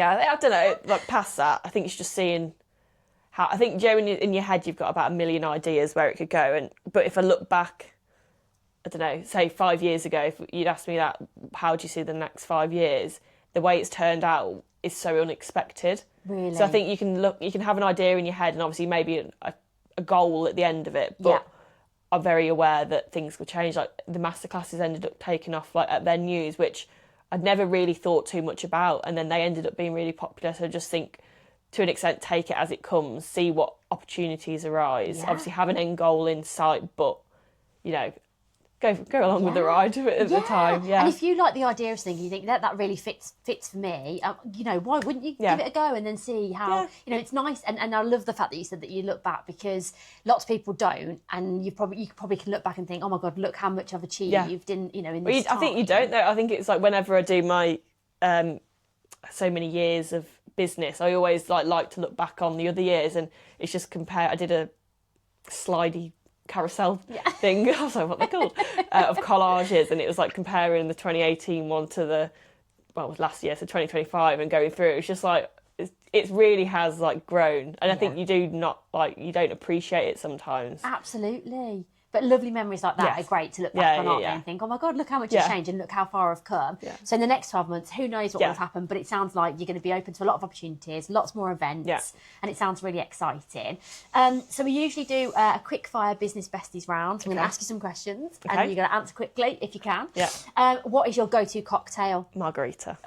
I don't know, like past that, I think it's just seeing how, I think, Joe, in your head you've got about a million ideas where it could go, but if I look back, I don't know, say 5 years ago, if you'd asked me that, how do you see the next 5 years, the way it's turned out is so unexpected. Really? So I think you can have an idea in your head, and obviously maybe a goal at the end of it, but I'm very aware that things will change. Like the masterclasses ended up taking off like at their news, which I'd never really thought too much about, and then they ended up being really popular. So I just think, to an extent, take it as it comes, see what opportunities arise. Obviously have an end goal in sight, but you know, go along with the ride at the time. And if you like the idea of something, you think that really fits for me, you know, why wouldn't you give it a go and then see how, you know, it's nice. And I love the fact that you said that you look back, because lots of people don't, and you probably can look back and think, oh my God, look how much I've achieved in, you know, in this time. I think you don't though. I think it's like whenever I do my so many years of business, I always like to look back on the other years, and it's just compare. I did a slidey carousel thing, I was like, what they're called, of collages, and it was like comparing the 2018 one to last year, so 2025, and going through, it's just like, it really has like grown, and I think you don't appreciate it sometimes. Absolutely. But lovely memories like that are great to look back on, aren't they? And think, oh my God, look how much it's changed, and look how far I've come. So in the next 12 months, who knows what will happen, but it sounds like you're going to be open to a lot of opportunities, lots more events, and it sounds really exciting. So we usually do a quick fire Business Besties round. I'm going to ask you some questions, and you're going to answer quickly if you can. What is your go-to cocktail? Margarita.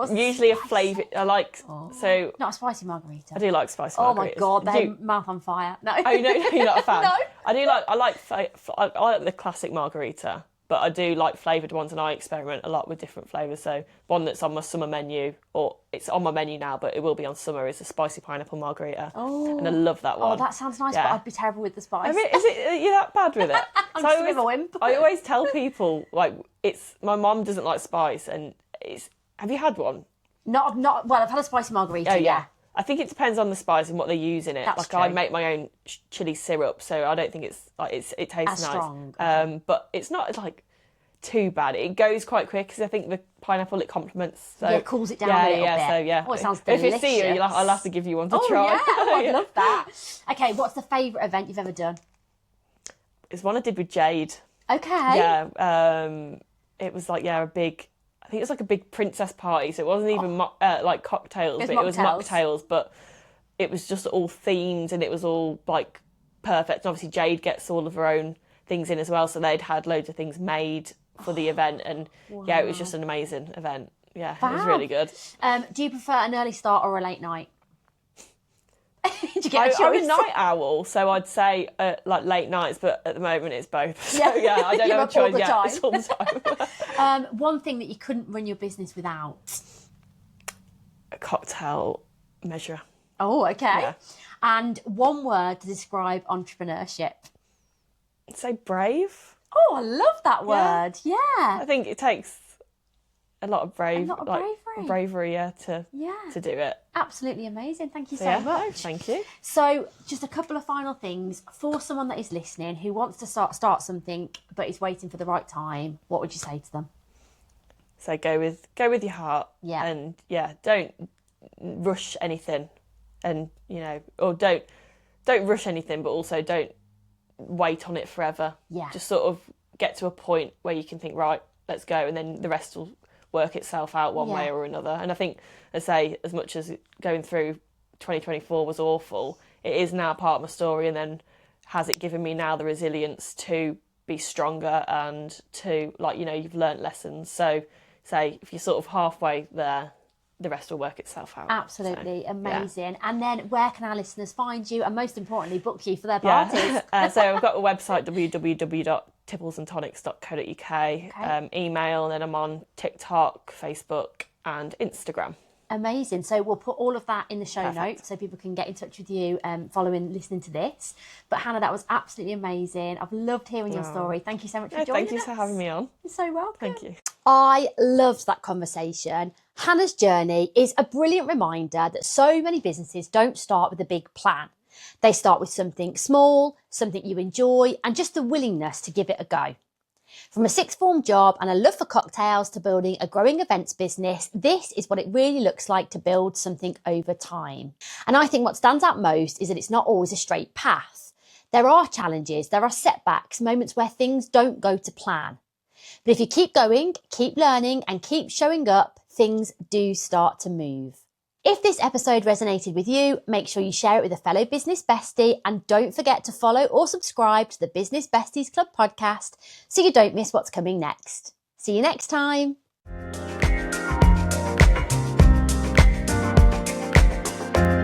spicy. Usually a flavour. I like, so... Not a spicy margarita. I do like spicy margaritas. Oh my God, they're mouth on fire. No. Oh, no, you're not a fan? No. I like the classic margarita, but I do like flavoured ones, and I experiment a lot with different flavours. So one that's on my summer menu, or it's on my menu now, but it will be on summer, is a spicy pineapple margarita. Oh. And I love that one. Oh, that sounds nice, but I'd be terrible with the spice. I mean, are you that bad with it? I'm just a bit of a wimp. I always tell people, like, my mum doesn't like spice, and have you had one? Not, well, I've had a spicy margarita, I think it depends on the spice and what they use in it. That's like true. I make my own chili syrup, so I don't think it's like it tastes As nice. strong, okay. But it's not like too bad. It goes quite quick because I think the pineapple it complements. So Yeah, it cools it down a little bit. So yeah. Oh, it sounds If delicious. it's you, I'll have to give you one to Oh try. yeah, oh, I'd love that. Okay, what's the favourite event you've ever done? It's one I did with Jade. Okay. Yeah. It was like a big. I think it was like a big princess party, so it wasn't even like cocktails, but it was mocktails. But it was just all themed and it was all like perfect. And obviously Jade gets all of her own things in as well, so they'd had loads of things made for the event, and yeah, it was just an amazing event. Yeah, It was really good. Do you prefer an early start or a late night? Do you get a choice? I'm a night owl, so I'd say like late nights, but at the moment it's both. So yeah, I don't have a choice yet. It's all the time. One thing that you couldn't run your business without? A cocktail measure. Oh, okay. Yeah. And one word to describe entrepreneurship? I'd say brave. Oh, I love that word. Yeah. I think it takes a lot of bravery, to do it. Absolutely amazing. Thank you so much. No, thank you. So, just a couple of final things for someone that is listening who wants to start something but is waiting for the right time. What would you say to them? So go with your heart. Yeah. And don't rush anything, and or don't rush anything, but also don't wait on it forever. Yeah. Just sort of get to a point where you can think, right, let's go, and then the rest will work itself out one way or another. And I think, as much as going through 2024 was awful, it is now part of my story, and then has it given me now the resilience to be stronger and to you've learnt lessons. So say if you're sort of halfway there, the rest will work itself out. Absolutely. So, amazing. Yeah. And then where can our listeners find you, and most importantly, book you for their parties? So I've got a website, www.tipplesandtonics.co.uk, email, and then I'm on TikTok, Facebook and Instagram. Amazing. So we'll put all of that in the show notes so people can get in touch with you listening to this. But Hannah, that was absolutely amazing. I've loved hearing your story. Thank you so much for joining us. Thank you for having me on. You're so welcome. Thank you. I loved that conversation. Hannah's journey is a brilliant reminder that so many businesses don't start with a big plan. They start with something small, something you enjoy, and just the willingness to give it a go. From a sixth form job and a love for cocktails to building a growing events business, this is what it really looks like to build something over time. And I think what stands out most is that it's not always a straight path. There are challenges, there are setbacks, moments where things don't go to plan. But if you keep going, keep learning, and keep showing up, things do start to move. If this episode resonated with you, make sure you share it with a fellow business bestie, and don't forget to follow or subscribe to the Business Besties Club podcast so you don't miss what's coming next. See you next time.